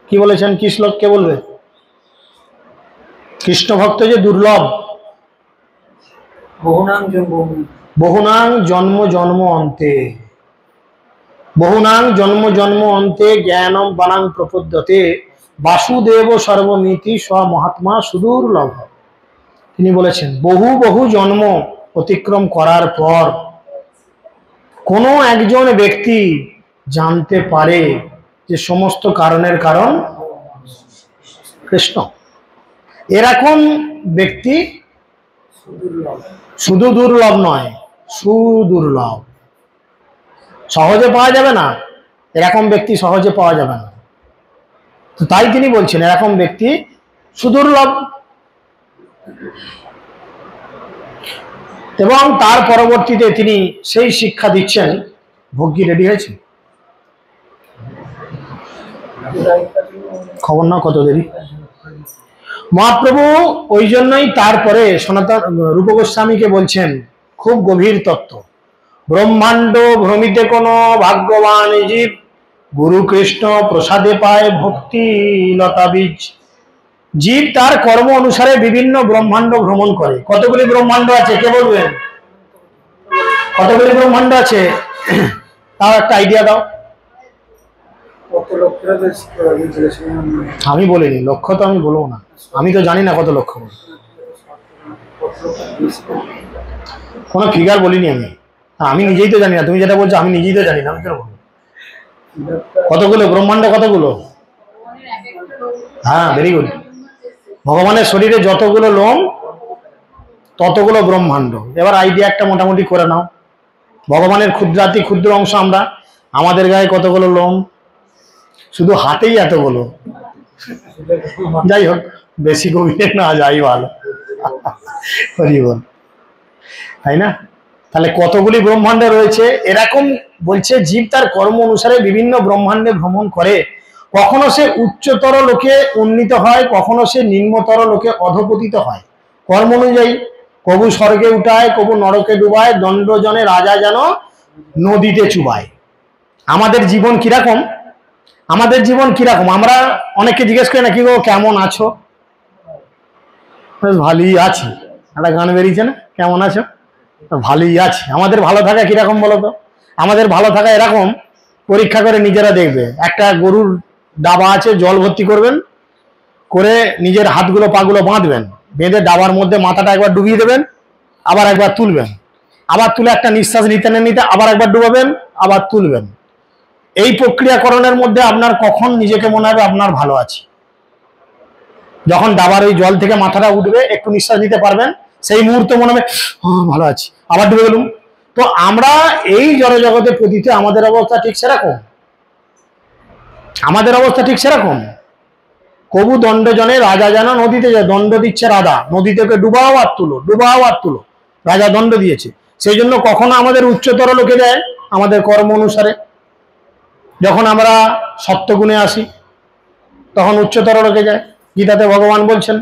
কি বলেছেন? কি শ্লোক কে বলবে? কৃষ্ণ ভক্ত যে দুর্লভ। বহুনাং জন্ম জন্ম অন্তে, বহুনাং জন্ম জন্ম অন্তে জ্ঞানম বানাং প্রপদ্যতে বাসুদেব সর্বমিতি স্ব মহাত্মা সুদুর্লভ। তিনি বলেছেন বহু বহু জন্ম অতিক্রম করার পর কোনো একজন ব্যক্তি জানতে পারে যে সমস্ত কারণের কারণ কৃষ্ণ। এরকম ব্যক্তি শুধু দুর্লভ নয়, সুদুর্লভ। সহজে পাওয়া যাবে না, এরকম ব্যক্তি সহজে পাওয়া যাবে না। তো তাই তিনি বলছেন এরকম ব্যক্তি সুদুর্লভ। এবং তার পরবর্তীতে তিনি সেই শিক্ষা দিচ্ছেন। ভোগ্যি রেডি হয়েছে? খবর না কত দেরি। মহাপ্রভু ওই জন্যই তারপরে সনাতন রূপ গোস্বামীকে বলছেন খুব গভীর তত্ত্ব। ব্রহ্মাণ্ড ভ্রমিতে কোন ভাগ্যবান জীব গুরু কৃষ্ণ প্রসাদে পায় ভক্তি লতা বীজ। জীব তার কর্ম অনুসারে বিভিন্ন ব্রহ্মাণ্ড ভ্রমণ করে। কতগুলি ব্রহ্মাণ্ড আছে কে বলবেন? কতগুলি ব্রহ্মাণ্ড আছে তার একটা আইডিয়া দাও। আমি বলিনি লক্ষ্য, তো আমি বলবো না, আমি তো জানি না কত লক্ষ। কোনো ফিগার বলিনি আমি, আমি নিজেই তো জানি না। তুমি যেটা বলছো আমি নিজেই তো জানি না, আমি কেন বলবো? কতগুলো ব্রহ্মাণ্ড? কতগুলো? হ্যাঁ, ভেরি গুড। ভগবানের শরীরে যতগুলো লোম ততগুলো ব্রহ্মাণ্ড। এবার আইডিয়া একটা মোটামুটি করে নাও। ভগবানের ক্ষুদ্রাতি ক্ষুদ্র অংশ আমরা। আমাদের গায়ে কতগুলো লোম? শুধু হাতেই এতগুলো। যাই হোক, বেশি গভীরে না যাই ভালো। হরি বল, তাই না? তাহলে কতগুলি ব্রহ্মাণ্ড রয়েছে। এরকম বলছে জীব তার কর্ম অনুসারে বিভিন্ন ব্রহ্মাণ্ডে ভ্রমণ করে। কখনো সে উচ্চতর লোকে উন্নীত হয়, কখনো সে নিম্নতর লোকে অধপতিত হয় কর্ম অনুযায়ী। কবু স্বর্গে উঠায়, কবু নরকে ডুবায়, দণ্ডজনে রাজা যেন নদীতে চুবায়। আমাদের জীবন কিরকম? আমাদের জীবন কিরকম? আমরা অনেককে জিজ্ঞেস করি না কি গো কেমন আছো? ভালোই আছি। একটা গান বেরিয়েছে না, কেমন আছো? ভালোই আছি। আমাদের ভালো থাকা কিরকম বলতো? আমাদের ভালো থাকা এরকম, পরীক্ষা করে নিজেরা দেখবে। একটা গরুর ডাবা আছে, জল ভর্তি করবেন, করে নিজের হাতগুলো পাগুলো বাঁধবেন, বেঁধে ডাবার মধ্যে মাথাটা একবার ডুবিয়ে দেবেন, আবার একবার তুলবেন, আবার তুলে একটা নিঃশ্বাস নিতে নিতে আবার একবার ডুবাবেন, আবার তুলবেন। এই প্রক্রিয়াকরণের মধ্যে আপনার কখন নিজেকে মনে হবে আপনার ভালো আছে? যখন ডাবার ওই জল থেকে মাথাটা উঠবে, একটু নিঃশ্বাস নিতে পারবেন, সেই মুহূর্তে মনে হবে ভালো আছি, আবার ডুবে গেলুম। তো আমরা এই জড়জগতে পতিতে আমাদের অবস্থা ঠিক সেরকম। আমাদের অবস্থা ঠিক সেরকম। কবু দণ্ডজনে রাজা যেন নদীতে যায়, দণ্ড দিচ্ছে রাজা, নদী থেকে ডুবাও আর তুলো, ডুবাও আর তুলো, রাজা দণ্ড দিয়েছে। সেই জন্য কখনো আমাদের উচ্চতর লোকে দেয় আমাদের কর্ম অনুসারে। যখন আমরা সত্যগুণে আসি তখন উচ্চতর লোকে যায়। গীতাতে ভগবান বলছেন,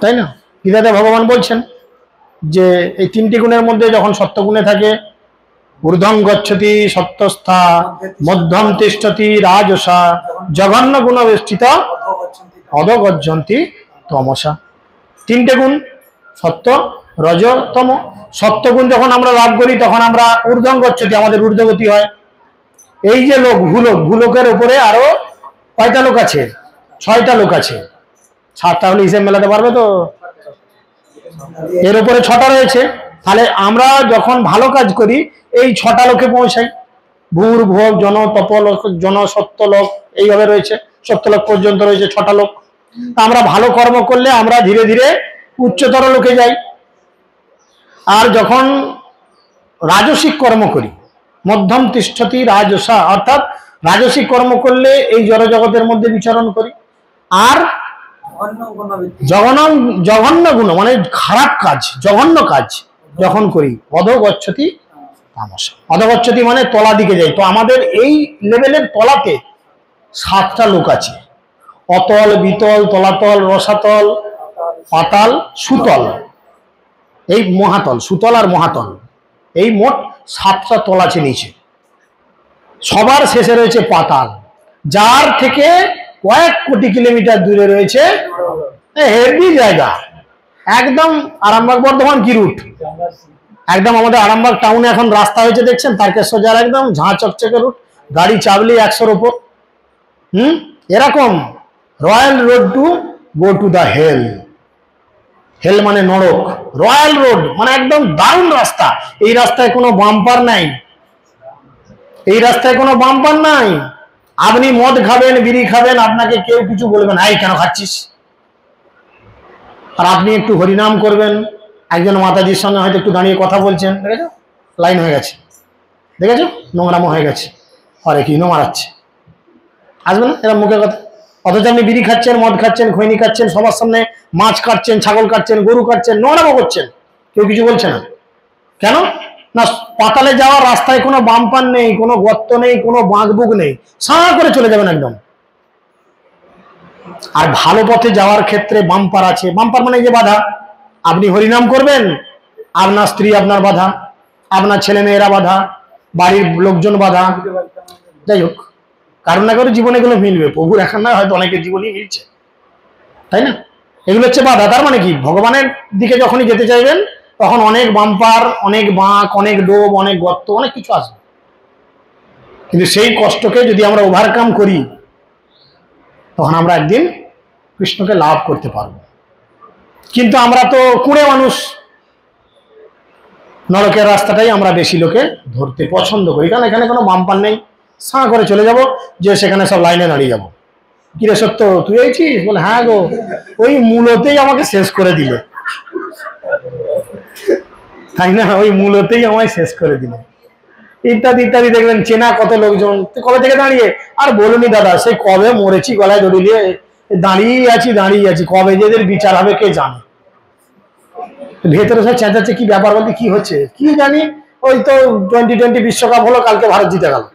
তাই না? গীতাতে ভগবান বলছেন যে এই তিনটি গুণের মধ্যে যখন সত্যগুণে থাকে, ঊর্ধ্বং গচ্ছতি সত্যস্থা, মধ্যম তিষ্ঠতি রাজসা, জঘন্য গুণ বেষ্টিত অধগচ্ছন্তি তমসা। তিনটে গুণ, সত্য রজ তম। সত্যগুণ যখন আমরা লাভ করি তখন আমরা ঊর্ধ্বং গচ্ছতি, আমাদের ঊর্ধ্বগতি হয়। এই যে লোক, ভূলোক, ভূলোকের উপরে আরো কয়টা লোক আছে? 6টা লোক আছে। 7টা হলে হিসেব মেলাতে পারবে তো? এর উপরে 6টা রয়েছে। তাহলে আমরা যখন ভালো কাজ করি এই 6টা লোকে পৌঁছাই। ভূর ভোগ জন তপলোক জন সত্যলোক, এইভাবে রয়েছে। সত্যলোক পর্যন্ত রয়েছে 6টা লোক। আমরা ভালো কর্ম করলে আমরা ধীরে ধীরে উচ্চতর লোকে যাই। আর যখন রাজসিক কর্ম করি, মধ্যম তিষ্ঠতি রাজসা, অর্থাৎ রাজসিক কর্ম করলে এই জড়জগতের মধ্যে বিচরণ করি। আর জঘন্য গুণ মানে খারাপ কাজ, জঘন্য কাজ যখন করি, অধগচ্ছতি তামসা। অধগচ্ছতি মানে তলা দিকে যাই। তো আমাদের এই লেভেলের তলাতে 7টা লোক আছে, অতল, বিতল, তলাতল, রসাতল, পাতাল, সুতল, এই মহাতল, সুতল আর মহাতল, এই মোট 7টা তল আছে নিচে। সবার শেষে রয়েছে পাতাল, যার থেকে কয়েক কোটি কিলোমিটার দূরে রয়েছে হেভি জায়গা, একদম আরামবাগ বর্ধমান কি রুট, একদম আমাদের আরামবাগ টাউনে এখন রাস্তা হয়েছে দেখছেন, তারকেশ্বর যার একদম ঝাঁ চকচকে রুট, গাড়ি চাপলে 100-র উপর। এরকম royal road to go to the hell. Hell মানে নরক, রয়্যাল রোড মানে একদম দারুণ রাস্তা। এই রাস্তায় কোনো বাম্পার নাই, এই রাস্তায় কোনো বাম্পার নাই। আপনি মদ খাবেন, বিড়ি খাবেন, আপনাকে কেউ কিছু বলবেন, এই কেন খাচ্ছিস। আর আপনি একটু হরিনাম করবেন, একজন মাতাজির সঙ্গে হয়তো একটু দাঁড়িয়ে কথা বলছেন, দেখেছো লাইন হয়ে গেছে, দেখেছো নোংরামো হয়ে গেছে, আরে কি মারাচ্ছে, আসবে না এরা মুখে কথা। অথচ আপনি বিড়ি খাচ্ছেন, মদ খাচ্ছেন, খৈনি খাচ্ছেন, সবার সামনে মাছ কাটছেন, ছাগল কাটছেন, গরু কাটছেন, নোংরামো করছেন, কেউ কিছু বলছে না। কেন না, পাতালে যাওয়ার রাস্তায় কোনো বাম্পার নেই, কোনো গর্ত নেই, কোনো বাঁকবুক নেই, সাঁ করে চলে যাবেন একদম। আর ভালো পথে যাওয়ার ক্ষেত্রে বাম্পার আছে। বাম্পার মানে যে বাধা, আপনি হরিনাম করবেন, আপনার স্ত্রী আপনার বাধা, আপনার ছেলে মেয়েরা বাধা, বাড়ির লোকজন বাধা, যাই হোক কারণ না কারো জীবনে এগুলো মিলবে। প্রভুর এখন না হয়তো অনেকের জীবনই মিলছে, তাই না? এগুলো হচ্ছে বাধা। তার মানে কি, ভগবানের দিকে যখনই যেতে চাইবেন তখন অনেক বাম্পার, অনেক বাঁক, অনেক ডোব, অনেক গর্ত, অনেক কিছু আসবে। কিন্তু সেই কষ্টকে যদি আমরা ওভারকাম করি তখন আমরা একদিন কৃষ্ণকে লাভ করতে পারবো। কিন্তু আমরা তো কুঁড়ে মানুষ, নরকের রাস্তাটাই আমরা বেশি লোকে ধরতে পছন্দ করি, কারণ এখানে কোনো বাম্পার নেই, সাঁ করে চলে যাব, যে সেখানে সব লাইনে দাঁড়িয়ে যাবো। কিরে সত্য তুই আইছিস? বলে হ্যাঁ গো, ওই মূলতেই আমাকে শেষ করে দিল, তাই না? ওই মূলতেই আমায় শেষ করে দিল, ইত্যাদি ইত্যাদি। দেখবেন চেনা কত লোকজন, তুই কবে থেকে দাঁড়িয়ে? আর বলুনি দাদা, সেই কবে মরেছি গলায় দড়ি দিয়ে দাঁড়িয়ে আছি, কবে যে এদের বিচার হবে কে জানে। ভেতরে সব চেঁচাচ্ছে, কি ব্যাপার বলতে, কি হচ্ছে কি জানি, ওই তো 2020 বিশ্বকাপ হলো, কালকে ভারত জিতে গেল,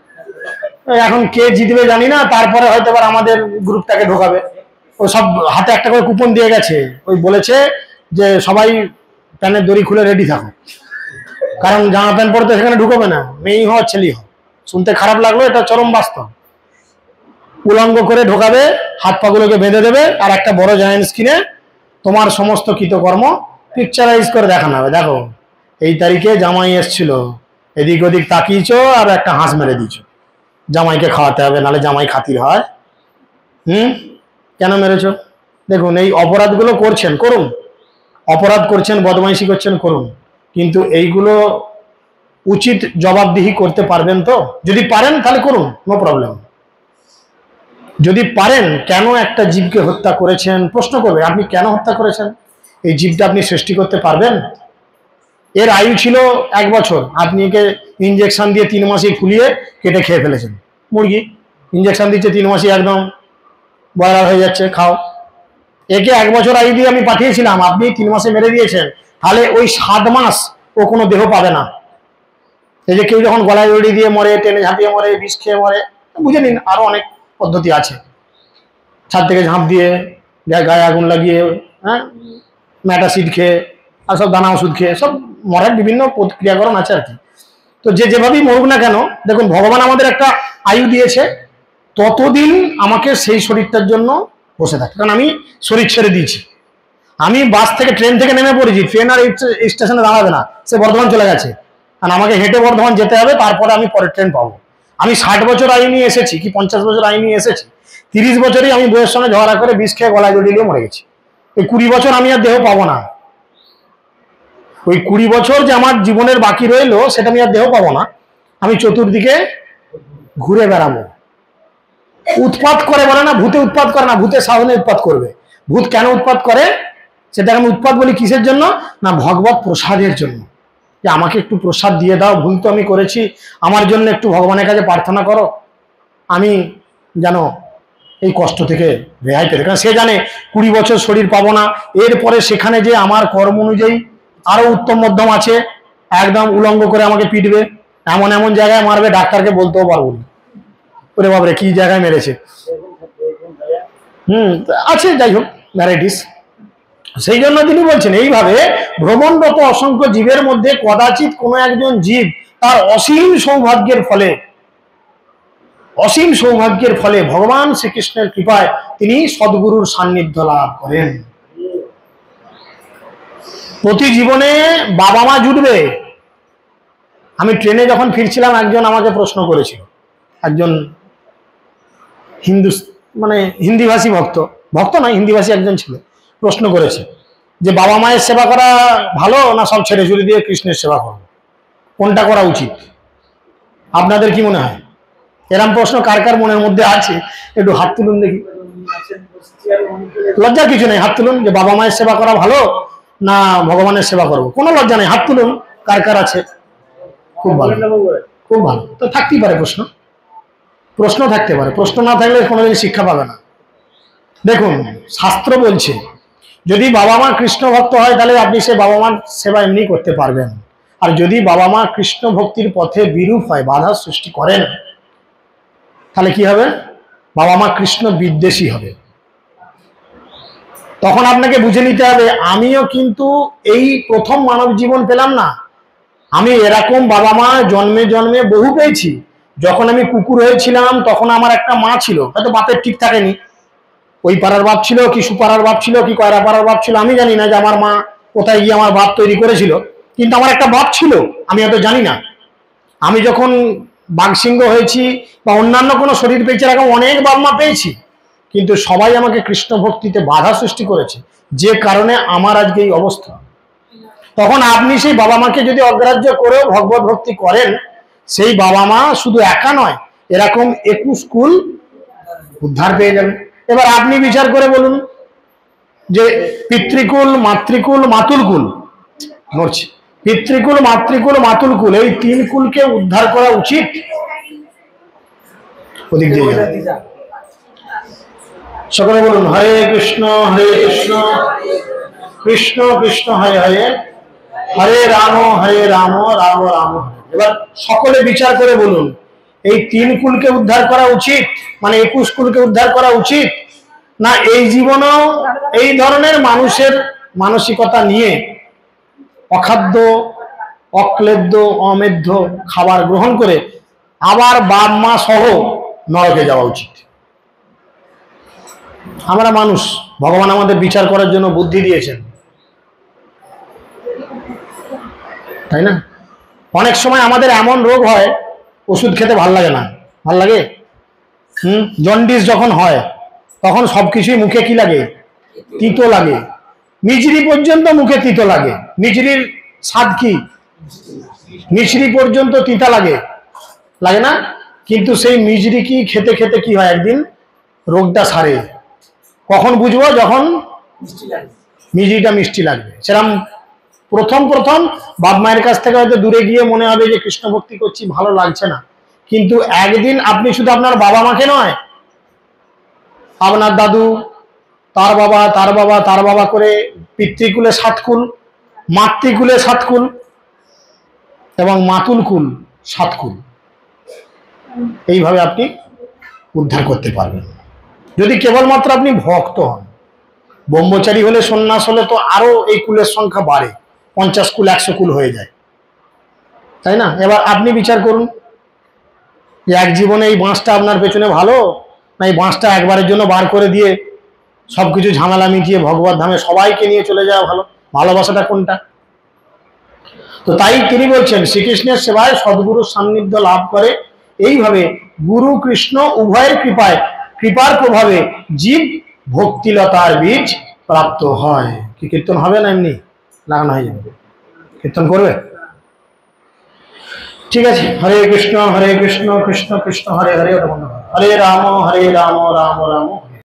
এখন কে জিতবে জানি না, তারপরে হয়তো আবার আমাদের গ্রুপটাকে ঢোকাবে। ও সব হাতে একটা করে কুপন দিয়ে গেছে, ওই বলেছে যে সবাই প্যানের দড়ি খুলে রেডি থাকো, কারণ জামা প্যান্ট পরে তো সেখানে ঢুকবে না, মেয়েই হও ছেলেই হও। শুনতে খারাপ লাগলো, এটা চরম বাস্তব। উলঙ্গ করে ঢোকাবে, হাত পাগুলোকে বেঁধে দেবে, আর একটা বড় জায়ান্ট স্ক্রিনে তোমার সমস্ত কৃতকর্ম পিকচারাইজ করে দেখানো হবে। দেখো এই তারিখে জামাই এসছিল, এদিক ওদিক তাকিয়েছ আর একটা হাঁস মেরে দিয়েছ, জামাইকে খাওয়াতে হবে, নাহলে জামাই খাতির হয়। কেন মেরেছ? দেখুন এই অপরাধগুলো করছেন, করুন, অপরাধ করছেন, বদমাইশি করছেন, করুন, কিন্তু এইগুলো উচিত জবাবদিহি করতে পারবেন তো? যদি পারেন তাহলে করুন, নো প্রবলেম। যদি পারেন, কেন একটা জীবকে হত্যা করেছেন প্রশ্ন করবে, আপনি কেন হত্যা করেছেন, এই জীবটা আপনি সৃষ্টি করতে পারবেন? এর আয়ু ছিল 1 বছর, আপনি একে ইঞ্জেকশন দিয়ে 3 মাসে ফুলিয়ে কেটে খেয়ে ফেলেছেন। মুরগি ইঞ্জেকশন দিচ্ছে 3 মাসে একদম বয়লার হয়ে যাচ্ছে, খাও। একে 1 বছর আয়ু দিয়ে আমি পাঠিয়েছিলাম, আপনি 3 মাসে মেরে দিয়েছেন, তাহলে ওই 7 মাস ও কোনো দেহ পাবে না। এই যে কেউ যখন গলায় দড়ি দিয়ে মরে, টেনে ঝাঁপিয়ে মরে, বিষ খেয়ে মরে, বুঝে নিন আরো অনেক পদ্ধতি আছে, ছাদ থেকে ঝাঁপ দিয়ে, গায়ে আগুন লাগিয়ে, হ্যাঁ, ম্যাটাসিড খেয়ে, আর সব দানা ওষুধ খেয়ে, সব মরার বিভিন্ন প্রক্রিয়াকরণ আছে আর কি। তো যে যেভাবেই মরুক না কেন, দেখুন ভগবান আমাদের একটা আয়ু দিয়েছে, ততদিন আমাকে সেই শরীরটার জন্য বসে থাকে। কারণ আমি শরীর ছেড়ে দিয়েছি, আমি বাস থেকে ট্রেন থেকে নেমে পড়েছি, ট্রেন আর এই স্টেশনে দাঁড়াবে না, সে বর্ধমান চলে গেছে, কারণ আমাকে হেঁটে বর্ধমান যেতে হবে, তারপরে আমি পরের ট্রেন পাবো। আমি 60 বছর আয়ু নিয়ে এসেছি, কি 50 বছর আয়ু নিয়ে এসেছি, 30 বছরই আমি বইয়ের সঙ্গে ঝগড়া করে বিষ খেয়ে গলায় দড়ি দিয়ে মরে গেছি। এই 20 বছর আমি আর দেহ পাবো না, ওই 20 বছর যে আমার জীবনের বাকি রইলো, সেটা আমি আর দেহ পাবো না। আমি চতুর্দিকে ঘুরে বেড়াবো। উৎপাত করে বলে না, ভূতে উৎপাত করে না, ভূতে সাধনে উৎপাত করবে। ভূত কেন উৎপাত করে সেটাকে আমি উৎপাত বলি কিসের জন্য না, ভগবত প্রসাদের জন্য। যে আমাকে একটু প্রসাদ দিয়ে দাও, ভুল তো আমি করেছি, আমার জন্য একটু ভগবানের কাছে প্রার্থনা করো, আমি যেন এই কষ্ট থেকে রেহাই পেতে। কারণ সে জানে 20 বছর শরীর পাবো না, এরপরে সেখানে যে আমার কর্ম অনুযায়ী আরো উত্তম মধ্যম আছে, একদম উলঙ্গ করে আমাকে পিটবে, এমন এমন জায়গায় মারবে ডাক্তারকে বলতেও পারবো না, ওরে বাবরে কি জায়গায় মেরেছে। আছে, যাই হোক ভ্যারাইটিস। সেই জন্য তিনি বলছেন এইভাবে ভ্রমণরত অসংখ্য জীবের মধ্যে কদাচিৎ কোনো একজন জীব তার অসীম সৌভাগ্যের ফলে ভগবান শ্রীকৃষ্ণের কৃপায় তিনি সদ্গুরুর সান্নিধ্য লাভ করেন। প্রতি জীবনে বাবা মা জুটবে। আমি ট্রেনে যখন ফিরছিলাম, একজন আমাকে প্রশ্ন করেছিল, একজন হিন্দিভাষী ভক্ত নয়, হিন্দিভাষী একজন ছিল, প্রশ্ন করেছে যে বাবা মায়ের সেবা করা ভালো না সব ছেড়ে ছুড়ে দিয়ে কৃষ্ণের সেবা করবো, কোনটা করা উচিত? আপনাদের কি মনে হয়? এরম প্রশ্ন কার কার মনের মধ্যে আছে? একটু হাত তুলুন দেখি। লজ্জার কিছু নেই, হাত তুলুন। যে বাবা মায়ের সেবা করা ভালো না ভগবানের সেবা করবো, কোনো লজ্জা নেই, হাত তুলুন কার কার আছে। খুব ভালো, খুব ভালো। তো থাকতেই পারে প্রশ্ন থাকতে পারে, প্রশ্ন না থাকলে কোনোদিন শিক্ষা পাবে না। দেখুন, শাস্ত্র বলছে যদি বাবা মা কৃষ্ণ ভক্ত হয় তাহলে আপনি সে বাবা মার সেবা এমনি করতে পারবেন। আর যদি বাবা মা কৃষ্ণ ভক্তির পথে বিরূপ হয়, বাধা সৃষ্টি করেন, তাহলে কি হবে? বাবা মা কৃষ্ণ বিদ্বেষী হবে। তখন আপনাকে বুঝে নিতে হবে আমিও কিন্তু এই প্রথম মানব জীবন পেলাম না, আমি এরকম বাবা মা জন্মে জন্মে বহু পেয়েছি। যখন আমি কুকুর হয়েছিলাম তখন আমার একটা মা ছিল, হয়তো বাপের ঠিক থাকেনি, ওই পাড়ার বাপ ছিল কি সুপাড়ার বাপ ছিল কি কয়রা পাড়ার বাপ ছিল, আমি জানি না যে আমার মা কোথায় গিয়ে আমার বাপ তৈরি করেছিল, কিন্তু আমার একটা বাপ ছিল, আমি হয়তো জানি না। আমি যখন বাঘসিংহ হয়েছি বা অন্যান্য কোনো শরীর পেয়েছি, এরকম অনেক বাবা মা পেয়েছি, কিন্তু সবাই আমাকে কৃষ্ণ ভক্তিতে বাধা সৃষ্টি করেছে, যে কারণে আমার আজকে এই অবস্থা। তখন আপনি সেই বাবা মাকে যদি অগ্রাহ্য করেও ভগবত ভক্তি করেন, সেই বাবা মা শুধু একা নয়, এরকম 21 কুল উদ্ধার পেয়ে যাবে। এবার আপনি বিচার করে বলুন যে পিতৃকুল, মাতৃকুল, মাতুলকুল, নড়ছে, পিতৃকুল, মাতৃকুল, মাতুলকুল, এই 3 কুলকে উদ্ধার করা উচিত। ওদিক দিয়ে সকলে বলুন হরে কৃষ্ণ কৃষ্ণ কৃষ্ণ হরে হরে, হরে রাম রাম রাম হরে। এবার সকলে বিচার করে বলুন এই 3 কুলকে উদ্ধার করা উচিত, মানে 21 কুলকে উদ্ধার করা উচিত না এই জীবনেও এই ধরনের মানুষের মানসিকতা নিয়ে অখাদ্য, অক্লেদ্য, অমেধ্য খাবার গ্রহণ করে আবার বাপ মা সহ নরকে যাওয়া উচিত? আমরা মানুষ, ভগবান আমাদের বিচার করার জন্য বুদ্ধি দিয়েছেন, তাই না? অনেক সময় আমাদের এমন রোগ হয় ওষুধ খেতে ভাল লাগে না, ভাল লাগে? জন্ডিস যখন হয় তখন সবকিছুই মুখে কি লাগে? তিতো লাগে। মিচড়ি পর্যন্ত মুখে তিতো লাগে। মিচড়ির স্বাদ কি? মিচড়ি পর্যন্ত তিতা লাগে, লাগে না? কিন্তু সেই মিচড়ি কি খেতে খেতে কি হয়, একদিন রোগটা সারে। কখন বুঝবো? যখন মিচড়িটা মিষ্টি লাগবে। সেরকম প্রথম বাপ মায়ের কাছ থেকে হয়তো দূরে গিয়ে মনে হবে যে কৃষ্ণ ভক্তি করছি, ভালো লাগছে না, কিন্তু একদিন আপনি শুধু আপনার বাবা মাকে নয়, আপনার দাদু, তার বাবা, তার বাবা, তার বাবা করে পিতৃকুলে 7 কুল, মাতৃকুলে 7 কুল এবং মাতুল কুল 7 কুল, এইভাবে আপনি উদ্ধার করতে পারবেন যদি কেবলমাত্র আপনি ভক্ত হন। ব্রহ্মচারী হলে, সন্ন্যাস হলে তো আরো এই কুলের সংখ্যা বাড়ে, 50 কুল 100 কুল হয়ে যায়, তাই না? এবার আপনি বিচার করুন যে এক জীবনে এই বাঁশটা আপনার পেছনে ভালো, না এই বাঁশটা একবারের জন্য বার করে দিয়ে সবকিছু ঝামেলা মিটিয়ে ভগবত ধামে সবাইকে নিয়ে চলে যাওয়া ভালো? ভালোবাসাটা কোনটা? তো তাই তিনি বলছেন শ্রীকৃষ্ণের সেবায় সদ্গুরুর সান্নিধ্য লাভ করে। এইভাবে গুরু কৃষ্ণ উভয়ের কৃপার প্রভাবে জীব ভক্তিলতার বীজ প্রাপ্ত হয়। কি কীর্তন হবে না এমনি লাগানো হয়ে যাবে? কীর্তন করবে? ঠিক আছে। হরে কৃষ্ণ কৃষ্ণ কৃষ্ণ হরে হরে, হরে রাম রাম রাম